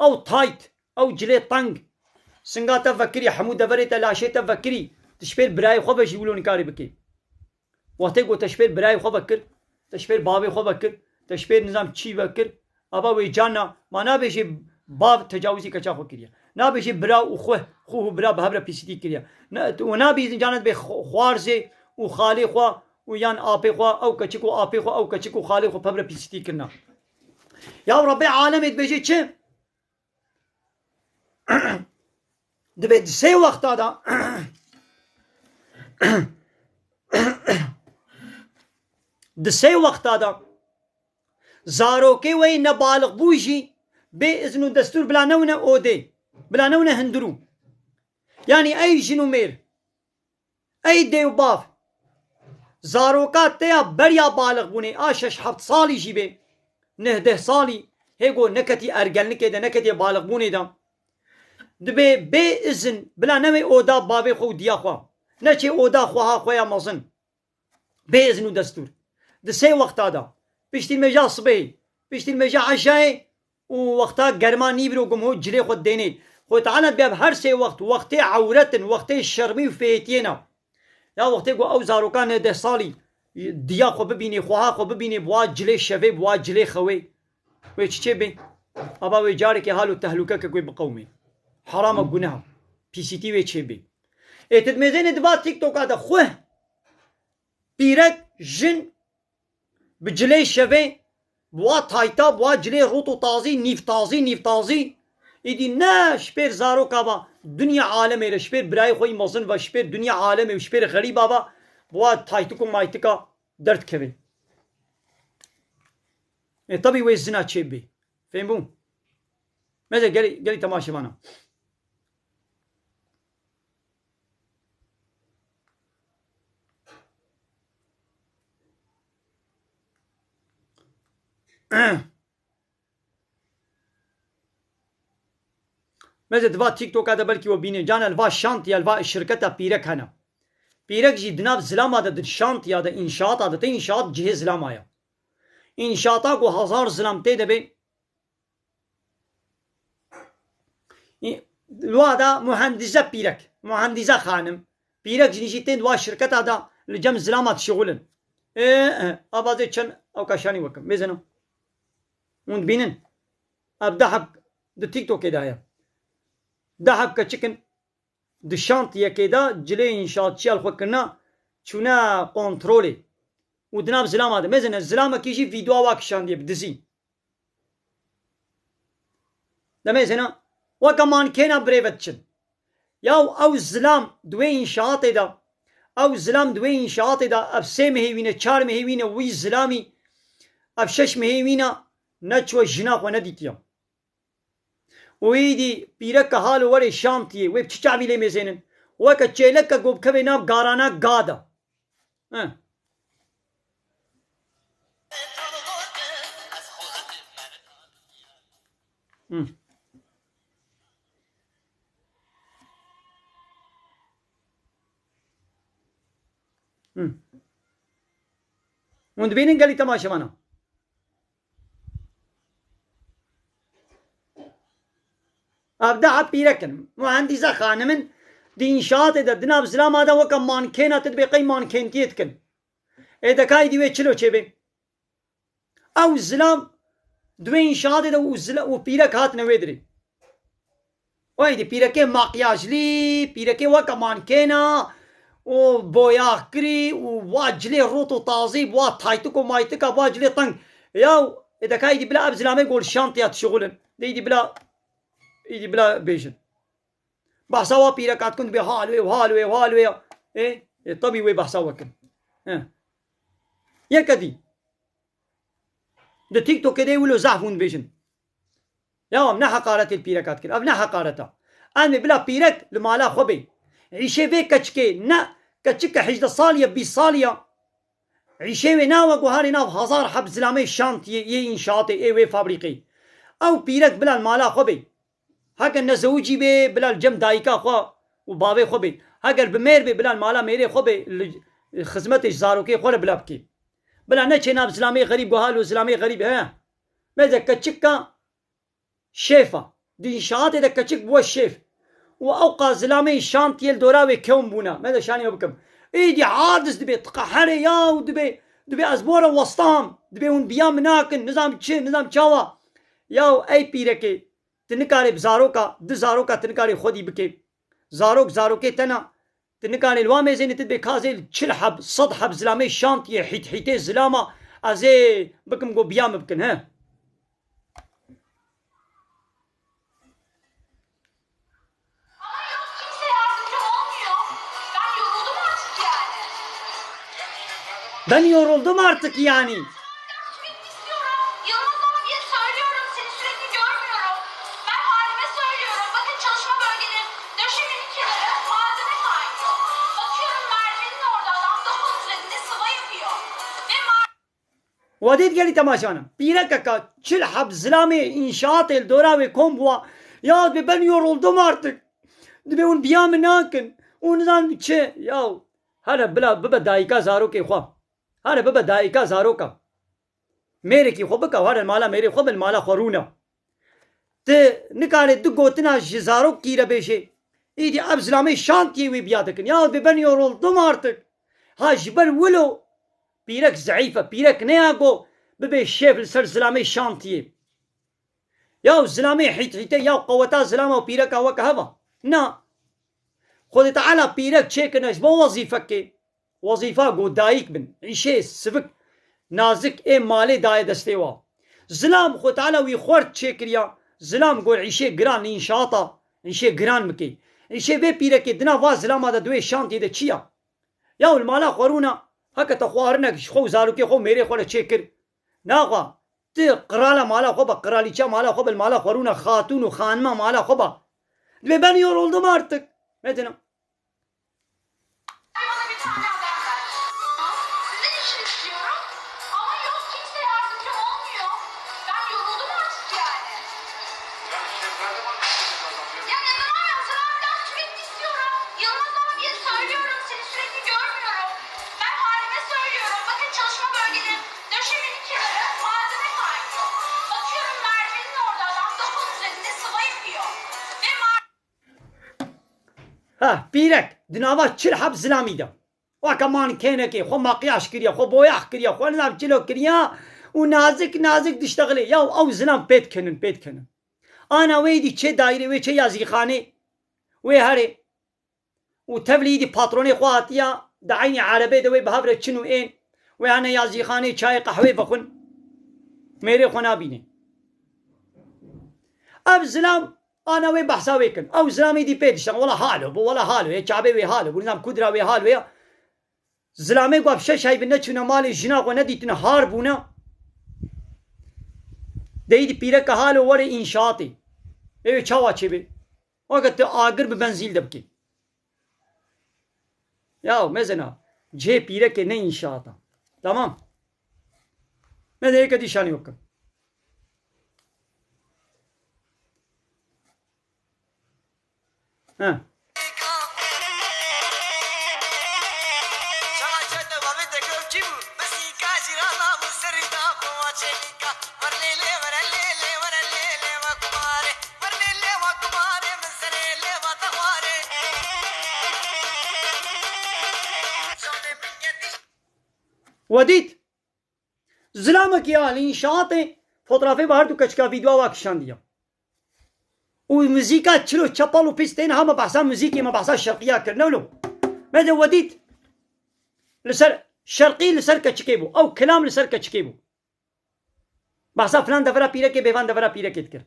ew tayt ew cilê teng singa te vekirî hemû deverê te laşê te vekirî tu ji pêr birayê xwe ve jî wilo nikarî bikî watê got te ji pêr birayê xwe vekir te ji pêr bavê xwe vekir te ji pêr nizam çî vekir ava wê cana ma nabêjê bav tecawuzî keça xwe kiriye nabêjê bira û xwe xû û bira bi hev re pîsîtî kiriye û nabîzin cana dibê xwarzê û xalê xwe û yan apê xwe ew keçik û apê xwe ew keçik û xalê xwe pevre pîsîtî kirina يا ربي عالم بيجي چه دبي سي وقت هذا دسي وقت هذا زاروكي وي نبالغ بوجي بإذن الدستور بلا نونة أودي بلا نونة هندرو يعني أي جنومير أي ديو باف زاروكات تيا بريا بالغ بوني آشش حفت صالي جيبه نهده صالي هيقو نكتي أرجل نكده نكتي بالغ بوني دا دبي بإذن بلا نوي أودا بابي خو ديا خوا نچه أودا خوها خويا مزن بإذن الدستور دسي وقت هذا بيشتي المجا صبي بيشتي المجا عشاء ووقتها جرمان نيبرو قمهو جلي خود ديني خو تعالى بياب هر سي وقت عورتن وقت الشرمي وفيتينا يا وقت قو او زاروكان ده صالي ديا خو ببيني خوها خو ببيني بوا جلي شبي بوا جلي خوي ويش چه بي ابا وي جاري كي حالو تهلوكه كوي بقومي حرام گناه پی سی تی وي چه بي اتدمزين دبا تيك توك هذا خوه بيرك جن بجلي شبي بوا تايتا بوا جلي روتو تازي نيف تازي ايدي نا شبير زارو كابا دنيا عالمي را شبير براي خوي مزن و شبير دنيا عالمي و شبير غريب بابا بوا تايتكو مايتكا درد كبي طبي وي الزنا تشبي فهمون ماذا قالي تماشي معنا ماذا دفا تيك توك هذا بلكي وبيني جانا الفا شانتي الفا الشركة بيرك هنا بيرك جي دناب زلام هذا الشانتي هذا انشاءات هذا انشاءات جهه زلام آيا انشاءاتا کو 1000 زلام تي دبي الوادا مهندسة بيرك مهندسة خانم بيرك جنيشتين دوا شركة هذا لجم زلامات شغلن ابازي چن او كاشاني وكم بيزنو وند بينن ابدا حق د تيك توك كده ده حق كچكن د شانتيه كده جلي انشاءات شال خوكنا چونا كنترولي ودناب زلام هذا مزن الزلامه كيجي فيديو واكشان دي بدزي ده مزنا وكمان كينا بريفتشن ياو او زلام دوي انشاءات ده او زلام دوي انشاءات ده اب 3 مهيوينه 4 مهيوينه وي زلامي اب 6 مهيوينه نچو جنا ونديتيا ويدي بيرك حال وري شانتي وي تشابي لي مزنن وكچيلك گوب كبينا غارانا غادا وند بينن قالي تماشى معنا ابدا بيركن مهندسة خانمن دي انشاءات ده دناب زلام هذا وكم مانكينة تدبقي مانكينتيتكن اذا كاي دي ويتشلو چبي او زلام دوي انشاءات ده وبيرك هات نويدري وای دي بيركي ماقياج لي بيركي وكم مانكينة وبويا كري وواجلي روتو طازي بوا تايتكو مايتكا واجلي طنق ياو اذا كاي دي بلا ابزلامي يقول شانتيات شغلن دي بلا يجي بلا بيجن بحثوا بيركات كنت بحالوي وحالوي ايه طبي وي بحثوا كن يكدي ده تيك توك كده ولو زعفون بيجن يا من حقارة البيركات كده ابن حقارتها انا بلا بيرك لمالا خبي عيشي في كچكي نا كچك حجد صالية 20 صالية عيشي في ناوك وهاري ناو 1000 حب زلامي شانت يه انشاطي ايه وي فابريقي او بيرك بلا المالا خبي هاگر نزوجی به بلال جم دایکا خو و بابه خو به هاگر بمیر به بلال مالا میره خو به خدمتش زاروکی خو بلا بکی بلا نه چناب اسلامی غریب گوهال و اسلامی غریب ها ماذا كتشكا شيفا دي شاطئ ده كتشك بو الشيف واوقع اسلامي شانت يل دوراوي كوم بونا ماذا شاني بكم ايدي عادس دبي تقحري يا ودبي ازبوره وسطام دبي ون بيام ناكن نظام تشي نظام تشاوا ياو اي بيركي تنكاري بزاروكا دزاروكا تنكاري خودي بكي زاروكي تنا تنكاري الوامي زين تدبي كازي تشلحب صدحب زلامي شانتي حيتي زلامة ازي بكم جو بيام بكن ها Ben yoruldum artık yani. وديت قال لي تماشانا بيركك çil hab zilame inşaat el dora ve komboa ya be ben yoruldum artık. Be un biyam nakin. Ondan çe ya hala bla baba daika zaro ke khwa. Hala baba daika zaro ka. Mere ki khobka hala mala mere khob mala khoruna. Te nikare du gotina jizaro kire beşe. İdi ab zilame şantiye ve biyadekin. Ya be ben yoruldum artık. Ha jiber wilo بيرك زعيفة بيرك نياقو ببي الشيف لسر زلامي شانتيه ياو زلامي حيت حيتي ياو قوتا زلامة وبيرك هواك هوا نا خذ تعالى بيرك تشيكنش مو وظيفك وظيفة قو دايك بن عيشي سفك نازك اي مالي داي دستيوا زلام خذ تعالى ويخور تشيكريا زلام قول عيشي جران انشاطة عيشي جران مكي عيشي بي بيرك دنا وا زلامة دا دوي شانتي دا تشيا ياو المالا خورونا هكا تخوارنك خو زاروكي خو ميري خو تشكر ناقا تي قرالا مالا خوبا قراليچا مالا خوبا المالا خورونا خاتون و خانما مالا خوبا ve ben yoruldum artık. Metin ها بيرك دناوا چل حب زلامی دا وكمان كينكي خو مقياش كريا خو بوياح كريا خو نظام چلو كريا ونازك نازك تشتغلي يا او زلام بيت كنن انا ويدي چه دايره وي چه يازي خانه وي هري وتبليدي باتروني خواتيا دعيني عربي دوي بهبره چنو ان وي انا يازي خانه چاي قهوه بخون ميري خونا بيني اب زلام انا وين بحساوي كن او زلامي دي بيتش ولا حاله ولا حاله هيك شعبي وي حاله ونظام كدرا وي حاله زلامي قاب شش هاي بنچنا مال جنا و نديتن هاربونا ديدي بيرك حاله وري انشاطي اي چاوا چبي وقت اگر ببنزيل دبكي يا مزنا جي بيرك نه انشاطا تمام मैं एक दिशा नहीं होकर ها ودید زلامك يا الانشاءات fotoğrafı vardı kaçka video vakşan diye وموزيكا تشلو تشابل وبيستين هما بحسان موزيكي ما بحسان شرقية كرنولو ماذا وديت لسر شرقي لسر كتشكيبو او كلام لسر كتشكيبو بحسان فلان دفرا بيركي بيفان دفرا بيركي تكر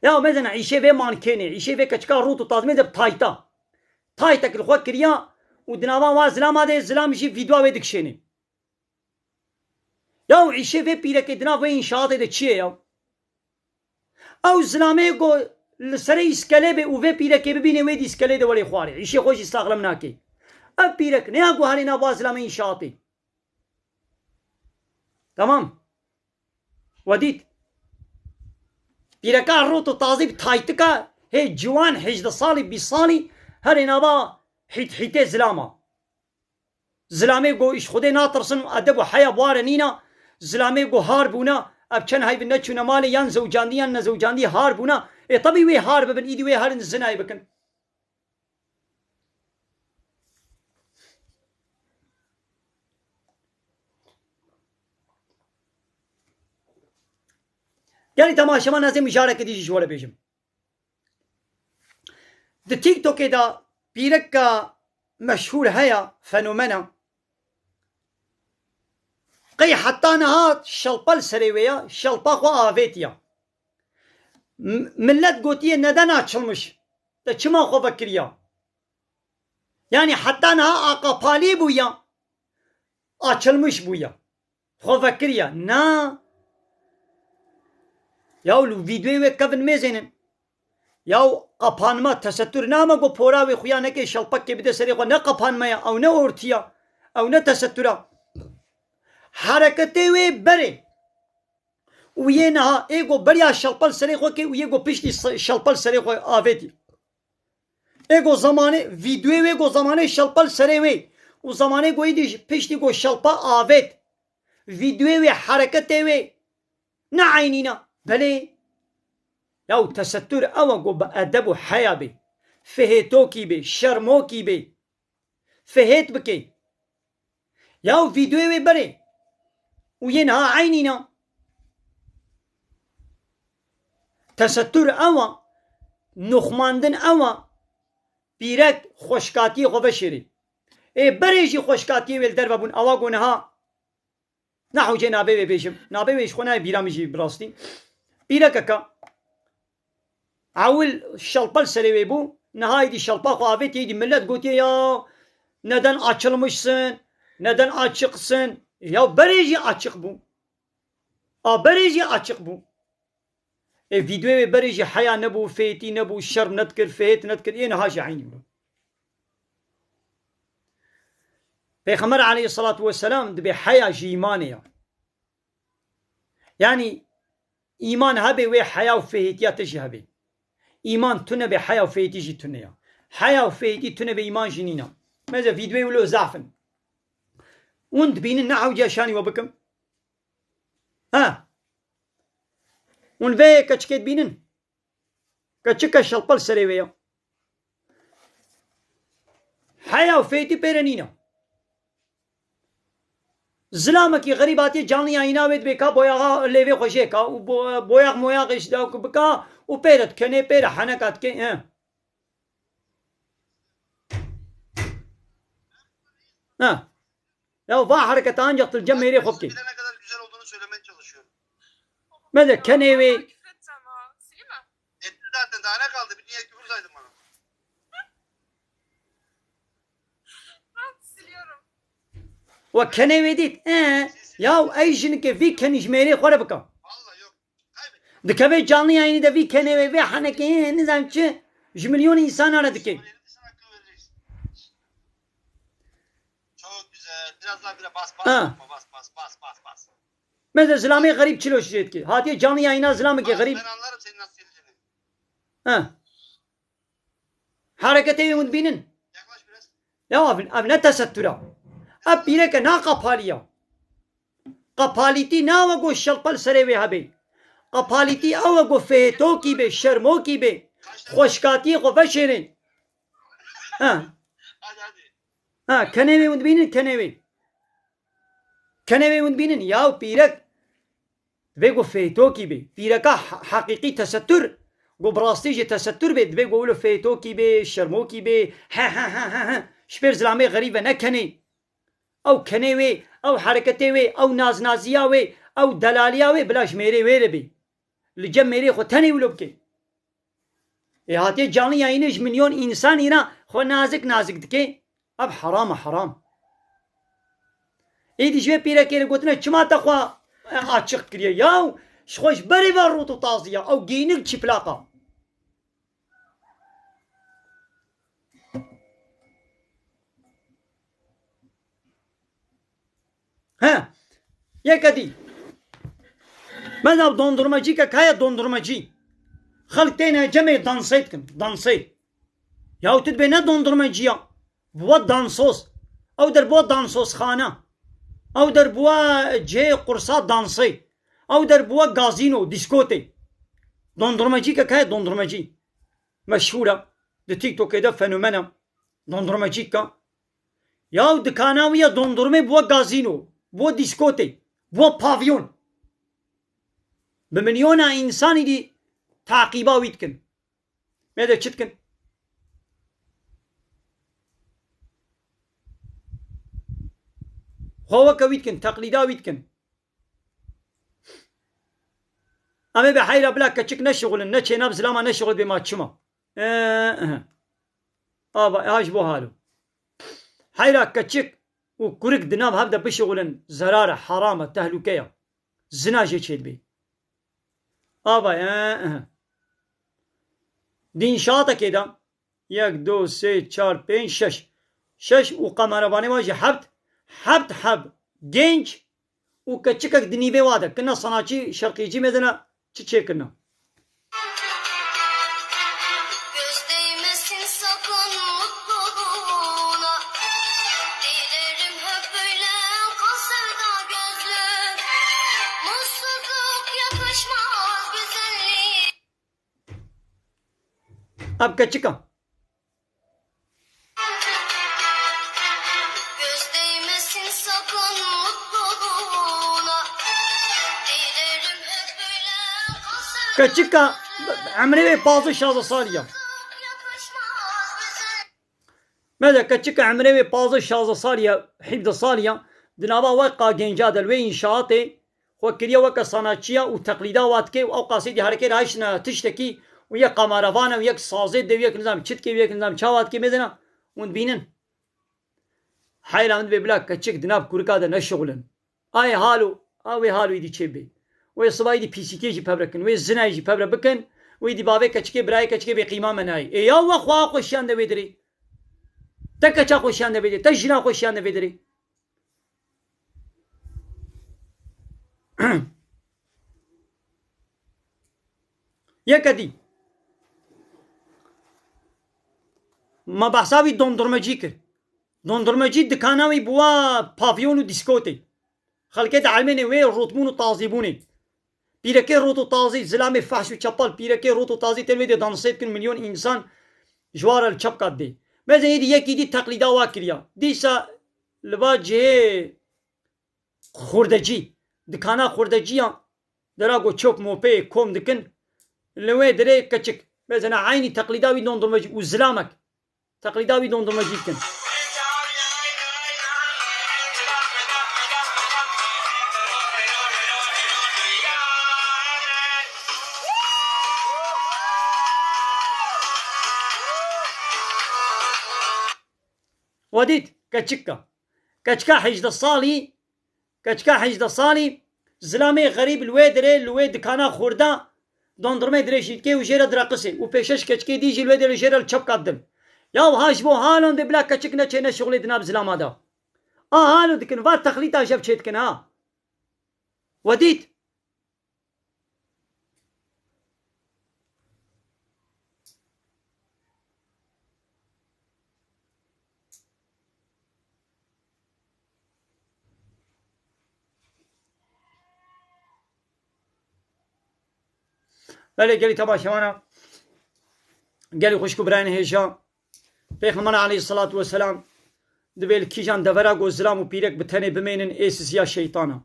يا ماذا عيشي في مانكيني عيشي في كتشكا روتو تازمي دب تايتا كل خوات كريا ودناوان وازلام هذا زلام يجي فيديو ويدك شيني يا عيشي في بيركي دنا في انشاءات ده تشي يا او زلامي قو لسر اسكالي وفي بيرك ببيني ويدي اسكالي ده ولي خواري عيشي خوش استغلم ناكي اب بيرك نياقو هاني نواز لامي انشاطي تمام وديت بيركا روتو تازيب تايتكا هي جوان حجد صالي بصالي هاني نوا حيتي زلاما زلامي قو ايش خودي ناطرسن ادب وحيا بوارنينا زلامي قو هاربونا اب چن هاي بنچونا مالي يان زوجاندي يان نزوجاندي هاربونا اي طبي وي هارب بن ايدي وي هارن الزناي بكن يعني تماشا ما لازم مشاركة دي شو ولا بيجم ده تيك توك دا بيرك مشهور هيا فنومنا قي حتى نهات شلبال سريويا شلبا خو آفيتيا ملت قوتيه ندن açılmış da çima خو بكريا يعني حتى نها آقا بالي بويا açılmış bu ya. Xwe vekiriya. Na. Ya videoyu ve kevin mezenin. Ya kapanma tesettür nama go pora ve xuya ne ki şalpak gibi de seri xwe ne kapanmaya ew ne ortiya ew ne tesettüra. Hareketi ve beri. Uye naha ego beriya şalpal seri xwe ki uye go pişti şalpal seri xwe aveti. Ego zamanı videoyu ve go zamanı şalpal seri ve o zamanı goydi pişti go şalpa avet. Videoyu ve hareketi ve ne aynina. Beli. Ya tesettür ama go edebu haya be. Fehetoki be, şermoki be. Fehet bike. Ya videoyu ve beri. Uye naha aynina. tesettür ama nuxmandin ama birek xoşkatî xwe veşêrî. Berê jî xoşkatiyê wê derve bûn awa got niha nehewce navê wê bêjim. Navê wê ji xwe nayê bîra min jî bi rastî. Bîrekeka ewil şalpal serê wê bû niha êdî şalpa xwe avêtiye êdî millet gotiye ya neden açılmışsın? Neden açıksın? Ya berê jî açık bû. Berê jî açık bû. Videoya ve berê jî heya nebû, fêtî nebû, şerm nedikir, fêt nedikir, yên niha jî eynî bû. Peygamber aleyhissalatu vesselam dibe heya jî îmanê ya. Yani îman hebe wê heya û fêtiya te jî hebe. İman tune be heya û fêtî jî tune ya. Heya û fêtî tune be îman jî nîne. Meze videoya wilo zafin. Hûn dibînin nehewce şanî we bikim? Ha? Hûn vê keçikê dibînin? Keçika şalpal serê wê ya. Heya û fêtî pêre nîne. Zilamekî xerîb hatiye canlı yayîna wê dibe ka boyaxa lêvê xwe jê ka û boyax moyaxê ji dawk bika û pêre dikene pêre heneka dike. Ha. Ya va hareketi ancak tılcam meyre xwe bike. Ne kadar güzel olduğunu söylemeye çalışıyorum. Meze kenê wê Etti zaten daha ne kaldı? Bir niye küfür saydın bana? Siliyorum. ve kenê wê dît ya ey jinike vî kenî ji mêrê xwe re bika. Vallahi yok. Kaybettim. Dikeve canlı yayını da vî kenê wê vê henekê nizam çi ji milyon insana re dike. Sen hakkı vereceksin. Çok güzel. Biraz daha bire bas bas. Ha. Bas. Meze zilamê xerîb çilo şişet ki. Hatiye canlı yayına zilamekê xerîb. Ben anlarım senin nasıl geleceğini. Ha. Hareketê wê hûn dibînin. Yaklaş biraz. Ya ev ne tesettüra. Ev pîreke na qapaliya. Qapalîtî nawe got şelpal serê wê hebe. Qapalîtî ew e got fêtokî be, şermokî be. Xoşkatiyê xwe veşêrin. Ha. Hadi. Kenê wê hûn dibînin kenê wê. Kenê wê hûn dibînin ya pîrek divê got fêtokî be. Pîreka heqîqî tesettür got bi rastî jî tesettür be divê got wilo fêtokî be, şermokî be. Ji pêr zilamê xerîb ve ne kenê. Ew kenê wê, ew hereketê wê, ew naznaziya wê, ew delaliya wê bila ji mêrê wê re be. Li cem mêrê xwe tenê wilo bike. Hatiye canlı yayını ji milyon insan îna xwe nazik dike. Ev haram haram. Êdî ji wê pîrekê re gotine çima te xwe açık kiriye. Ya ji xwe ji berê ve rût û taziya. Ew gînik çıplaka. Yeke dî. Meza dondurmacî ke heye dondurmacî. Xelk têne cemê dansê dikin. Dansê. Ya tu dibe ne dondurmacîya. Buwa dansos. Ew derbuwa dansosxana. Ew derbuwa cihê qursa dansê. Ew derbuwa gazîno, dîskotê. Dondurmacî ke heye dondurmacî. Meşhûr e. Di TikTokê de fenomena. Dondurmacî ka. Ya dikana wî ya dondurmê buwa gazîno. Buwa dîskotê. Buwa pavyon. Bi milyona însanî dî taqiba wî dikin. Me de çi dikin? Xwe weke wî dikin, teqlîda wî dikin. Em ê bi heyra bila keçik neşixulin, ne çêna bi zilama neşixul bê ma çima. Ha ji bo halo. Heyra keçik وكورك دناب هبدا بشغلن زرارة حرامة تهلكية زنا جي تشيد بي آبا دي إنشاءتا كده 1 2 3 4 5 6 وقمرباني واجي حبت genç وكتشكك دنيبي وادا كنا صناعي شرقيجي مدنا تشي كنا अब कच्चिका कच्चिका عمري 15 صالية ماذا كتشكا عمري 15 صالية حبد صالية دنابا وقا جنجاد الوي إنشاءاتي وكريا وكا صناعية وتقليدا واتكي أو قاصدي حركة رايشنا تشتكي ويا قمرفانا ويا صازيد ويا نظام تشتكي ويا نظام شاواتكي مدنا ونبينن حيلا من ببلاك كتشك دناب كوركادا نشغلن آي هالو يدي تشبي ويا صباي دي PCK جي بابركن ويا زناي جي بابر بكن ويدي بابي كتشكي براي كتشكي بقيمة مناي إيا وخوا خوشيان دا بدري تكتشا خوشيان دا بدري تجنا خوشيان دا بدري يا كدي ما بحسابي دندرمجي كر دندرمجي دكاناوي بوا بافيون وديسكوتي خلقت علمني وي روتمون وطازيبوني بيركي روتو طازي زلامي فحش وشبال بيركي روتو طازي تلويدي دانسيت كن مليون انسان جوار الشبكات دي ماذا يدي يكي دي تقليدا واكريا ديسا لباجي خوردجي دكانا خوردجيا دراغو تشوب موبي كوم دكن لوي دري كتشك ماذا عيني تقليداوي دندرمجي وزلامك تقليداوي دندرمجي كن وديت كتشكا حجد الصالي زلامي غريب الويد كانا خوردا دندرمي دريشيت كي وجيرا دراقسي وبيشش كتشكي ديجي الويد وجيرا الشب قدم يا وهاش بو هالون دي بلا كتشكنا تشينا شغلي دناب زلام هذا هالو دكن فات تخليطا جاب تشيتكن ها وديت بله قالي تبا شوانا قالي خوشكو براين هيجا پیغمبر عليه الصلاة والسلام دبيل كيجان دورا گو زلام و پیرک بتنه بمينن اسسيا شيطانا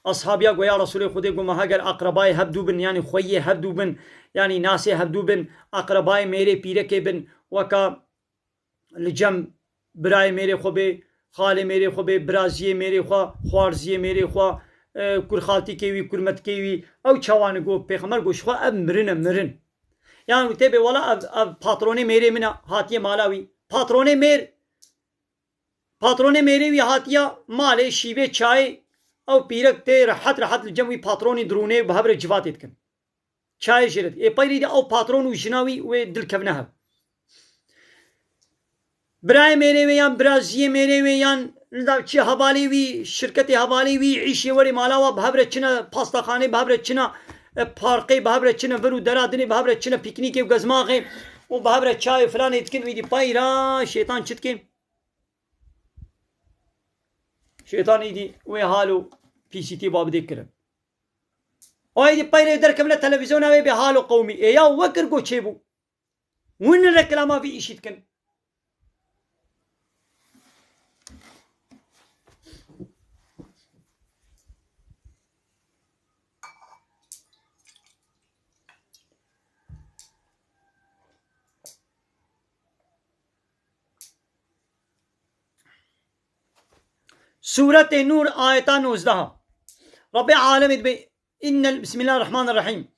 اصحابيا گو يا رسول خدي گو مهاگر اقرباي هبدو بن يعني خويه هبدو بن يعني ناسي هبدو بن اقرباي میرے پیرک بن وكا لجم براي میرے خوبه خاله میرے خوبه برازيه میرے خوا خوارزيه میرے خوا kur xalti kevi kurmet kevi ev çavanı go peygamber goşxa ev mirin yani tebe wala ev patroni mere mina hatiye malawi patroni mere vi hatiya male şive çay ev pirek te rahat cemvi patroni drone bahabre civat etkin çay jiret payri de ev patronu jinawi ve dil kevneha برای میره ویان برازیه میره ویان چی حوالی وی شرکت حوالی وی عیشی وری مالا و بهبر چنا پاستاخانه بهبر چنا پارقی بهبر چنا ورو درادنی بهبر چنا پیکنیک و گزماغه و بهبر چای فلان اتکن ویدی پایرا شیطان چتکن شیطان ایدی و حالو PCT باب دیکرن و ایدی پایرا در کمله تلویزیون اوی به حالو قومی یا وکر گو چه بو ون رکلاما وی ایشید کن سورة نور آية 19 رب العالمين بسم الله الرحمن الرحيم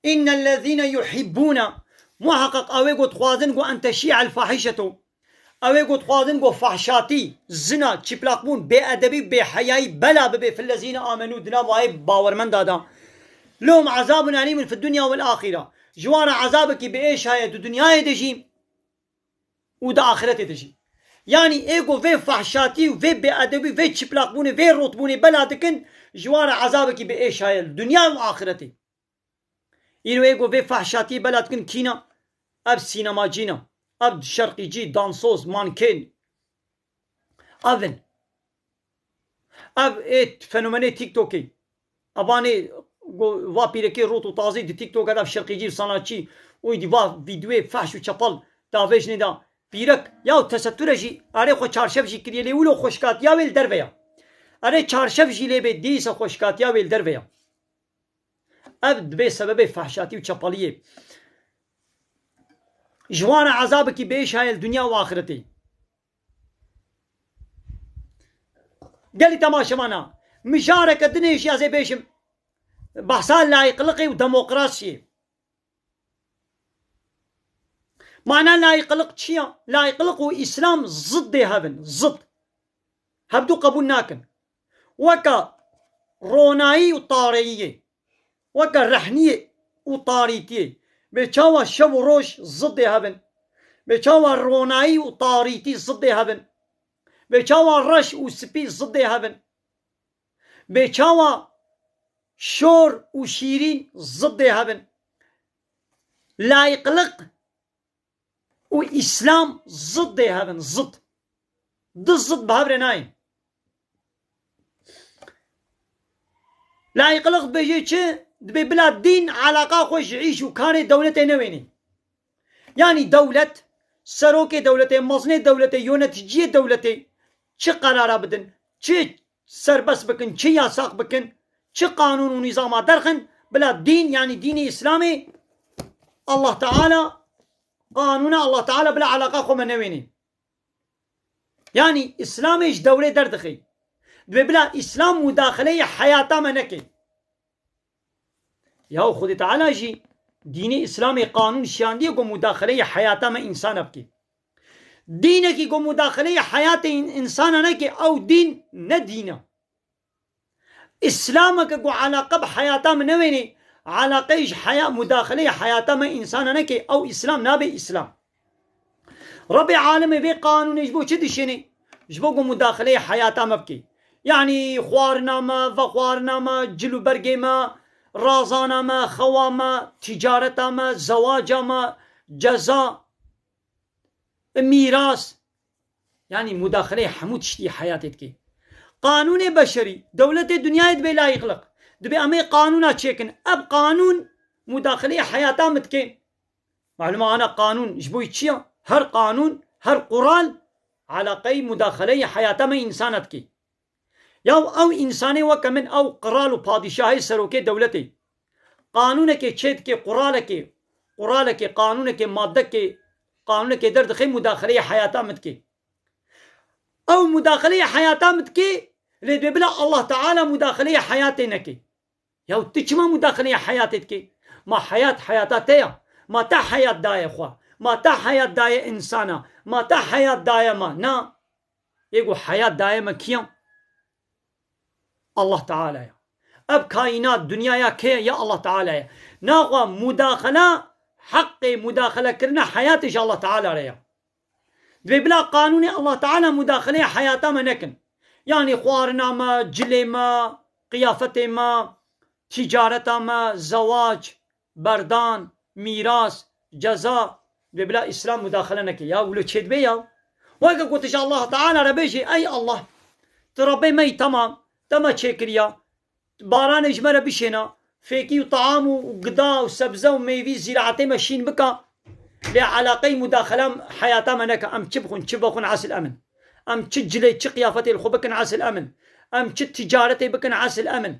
إن الذين يحبون محقق أويقو تخوازن أن تشيع الفاحشة اوي قلت خوازن قو فحشاتي زنا تشبلاقبون بأدبي بحياي بلا ببي في الذين آمنوا دنا واي باورمن دادا لهم عذاب أليم في الدنيا والآخرة جوانا عذابك بإيش هاي الدنيا دجيم ودا آخرت دجيم يعني ايقو في فحشاتي وفي بأدبي في تشبلاقبوني في رطبوني بلا دكن جوانا عذابك بإيش هاي الدنيا والآخرة إنو ايقو في فحشاتي بلا دكن كينا اب سينما جينا اب شرقي جي دانسوز مانكين ابن اب ايت فنومني تيك توكي اباني واپیرکی روت و تازی دی تیک توک ادب شرقی جی صنعتی و دی وا ویدیو فحش و چپل داویج ندا پیرک یا تستر جی اره خو چارشف جی کریلی ولو خوشکات یا ویل درویا اره چارشف جی لی به دیس خوشکات یا ویل درویا اب به سبب فحشاتی و چپلیه جوان عذاب کی بیش ہے دنیا و آخرتی قال لي تماشى معنا مشاركة الدنيا اشياء زي بيشم بحثان لايق لقي وديمقراطية معناه لايق لق شيء لايق لق وإسلام ضد هبن ضد هبدو قبول ناكن وكا روناي وطارية وكا رحنية وطاريتية بيشاوا شو روش ضد هبن بيشاوا روناي وطاريتي ضد هبن بيشاوا رش وسبي ضد هبن بيشاوا شور وشيرين ضد هبن لايق لق وإسلام ضد هبن ضد بهبرناين لايق لق بيجي چه دبي بلاد دين علاقة خوش عيش وكان دولة نويني يعني دولة سروك دولة مصنع دولة يونتجية دولة چه قرارة بدن چه سربس بكن چه ياساق بكن چه قانون ونظام درخن بلا دين يعني دين إسلامي الله تعالى قانون الله تعالى بلا علاقة خو منويني يعني إسلامي إيش دولة دردخي بلا إسلام مداخلة حياته منكي يا خد تعالى جي دين إسلامي قانون شاندي قو مداخلة حياته ما إنسان بكي دينك قو مداخلة حياة إنسان نكي أو دين ندينه إسلامك قو علاقة بحياته منويني علاقة إيش حياة مداخلة حياته ما إنسان نكي أو إسلام نابي إسلام ربي عالمي في قانون يجبو چدشيني يجبو قو مداخلة حياته مبكي يعني خوارنا ما فخوارنا ما جلو برقي ما رازانا ما خواما تجارتا ما زواجا ما جزاء ميراث يعني مداخلة حمود شتي حياتك قانون بشري دولة الدنيا دبي لا يخلق دبي أمي قانونا تشيكن أب قانون مداخلة حياتا متكين معلومة أنا قانون جبوي تشيا هر قانون هر قرال على قي مداخلة حياتا ما إنسانتك او انساني وكمن او قرال وبادشاهي سروكي دولتي قانونك تشيدك قرالك قانونك مادك قانونك درد خي مداخلة حياتا متكي او مداخلة حياتا متكي اللي بلا الله تعالى مداخلة حياتك يا تجمع مداخلة حياتك ما حياتاتيا ما تا حياة داية خوا ما تا حياة داية انسانة ما تا حياة داية ما نا يقول حياة داية ما كيام الله تعالى يا اب كائنات دنيا يا كي يا الله تعالى يا ناغوا مداخله حق مداخله كرنا حياتي الله تعالى ريا بلا قانون الله تعالى مداخله حياته منكن يعني خوارنا ما جلي ما قيافته ما تجارته ما زواج بردان ميراث جزاء بلا اسلام مداخله نك يا ولو تشد بيا وقت قلت الله تعالى ربيجي اي الله تربي مي تمام تما تشكريا باران اجمره بشنا فيكي وطعام وغذاء وسبزه وميوي زراعتي ماشيين بكا لعلاقي مداخله حياته منك ام تشبخون عاس الامن ام تجلي قيافتي الخبكن عاس الامن ام تجارتي بكن عاس الامن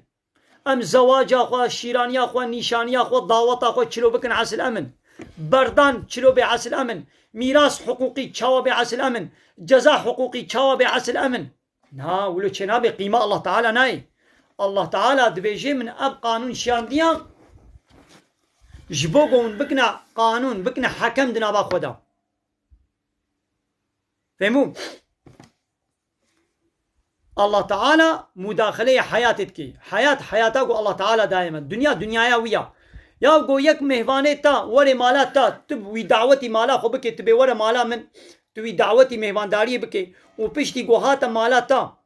ام زواج اخو شيراني اخو نيشاني اخو دعوت اخو تشلو بكن عاس الامن بردان تشلو بعاس الامن ميراث حقوقي تشاو بعاس الامن جزاء حقوقي تشاو بعاس الامن نا ولو چنا به قيمة الله تعالى ناي الله تعالى دبيجي من اب قانون شانديا جبوغون بكنا قانون بكنا حكم دنا با خدا فهمون؟ الله تعالى مداخله حياتك حياتك الله تعالى دائما دنيا ويا يا گو یک مهوانه تا ور مالا تا تبوي دعوتي مالا خو بك تبي ور مالا من توي دعوتي مهوانداري بك وبشتي گوهات مالا تا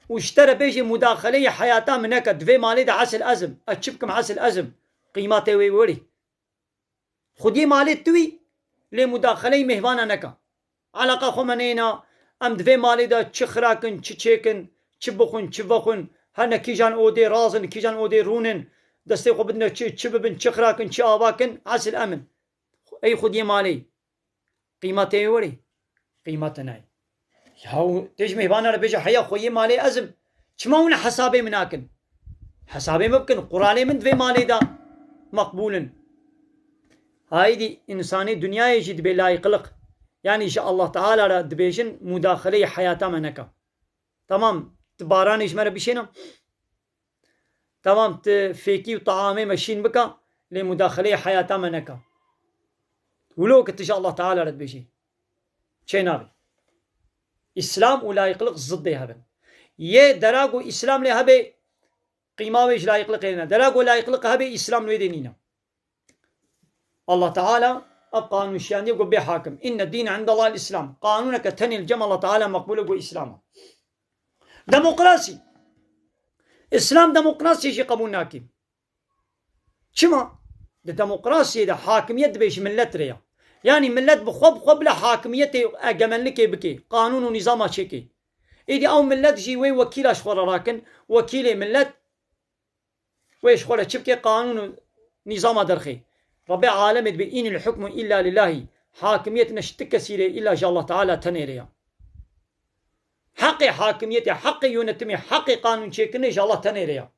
واشترى بيجي مداخله حياتا منك دفي مالي ده عسل ازم اتشبكم عسل ازم قيمته وي وري خدي مالي توي لمداخله مهوانا نكا علاقه خمنينا ام دفي مالي ده تشخراكن تشيكن تشبخن تشبخن هنا كيجان اودي رازن كيجان اودي رونن دستي خو بدنا تشببن تشخراكن تشاباكن عسل امن اي خدي مالي قيمته وري قيمتنا ياو تيج مهوانا بيجي حيا خوي مالي ازم شمون حسابي مناكن حسابي ممكن قراني من دفي مالي دا مقبول هاي دي انساني دنيا يجد بلا يقلق يعني ان شاء الله تعالى را دبيشن مداخله حياته منك تمام تباراني شمر بشينا تمام تفيكي وطعامي مشين بك لمداخله حياته منك ولو كنت ان شاء الله تعالى رد بشي شينابي اسلام ولا يقلق ضد هذا يه دراغو اسلام له هبه قيماويش لا يقلق لنا دراغو لا يقلق هبه اسلام نويدينينا الله تعالى قانون الشان يقول به حاكم ان الدين عند الله الاسلام قانونك تني الجمع الله تعالى مقبول يقول اسلام ديمقراطي اسلام ديمقراطي شي قبول ناكي شما الديمقراطي ده حاكميه بيش ملت ريا يعني ملت بخب لحاكميته اجمل لك بكي قانون ونظام شكي ايدي او ملت جي وي وكيل اشخر راكن وكيل ملت ويش خورة شبكي قانون نظام درخي ربي عالم بإن الحكم إلا لله حاكميتنا اشتكسيري إلا جاء الله تعالى تنيريا حقي حاكميتي حقي يونتمي حقي قانون شكني جاء الله تنيريا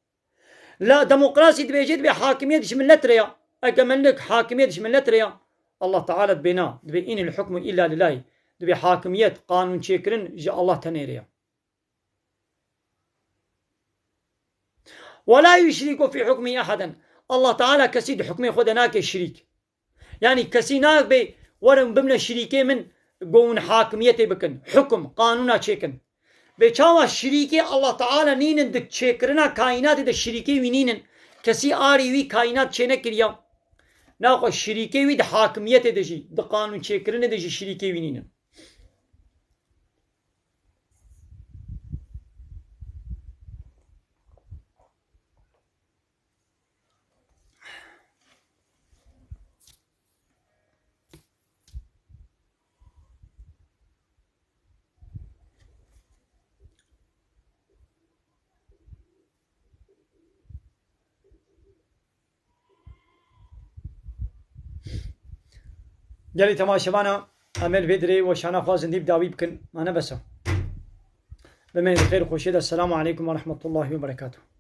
لا ديمقراطي بيجد بحاكميتش ملت ريا اجمل لك حاكميتش ملت ريا الله تعالى بنا دبي إن الحكم إلا لله دبي حاكمية قانون شكرن جاء الله تنيريا ولا يشرك في حكمه أحدا الله تعالى كسيد حكمه خدناك الشريك يعني كسيناك بي ورم بمنا شريكي من قون حاكميته بكن حكم قانونا شكن بيشاوا شريكي الله تعالى نينن دك شكرنا كائنات دك شريكي وينين كسي آري وي كائنات شنك كريا ناقو شريكي وي د حاکمیت دجي د قانون چیکرنه دجي شريكي وینین جالي تماشبانا عمل فيدري وشانا خواز نديب داوي بكن أنا بس بمن الخير خوشيدا السلام عليكم ورحمة الله وبركاته.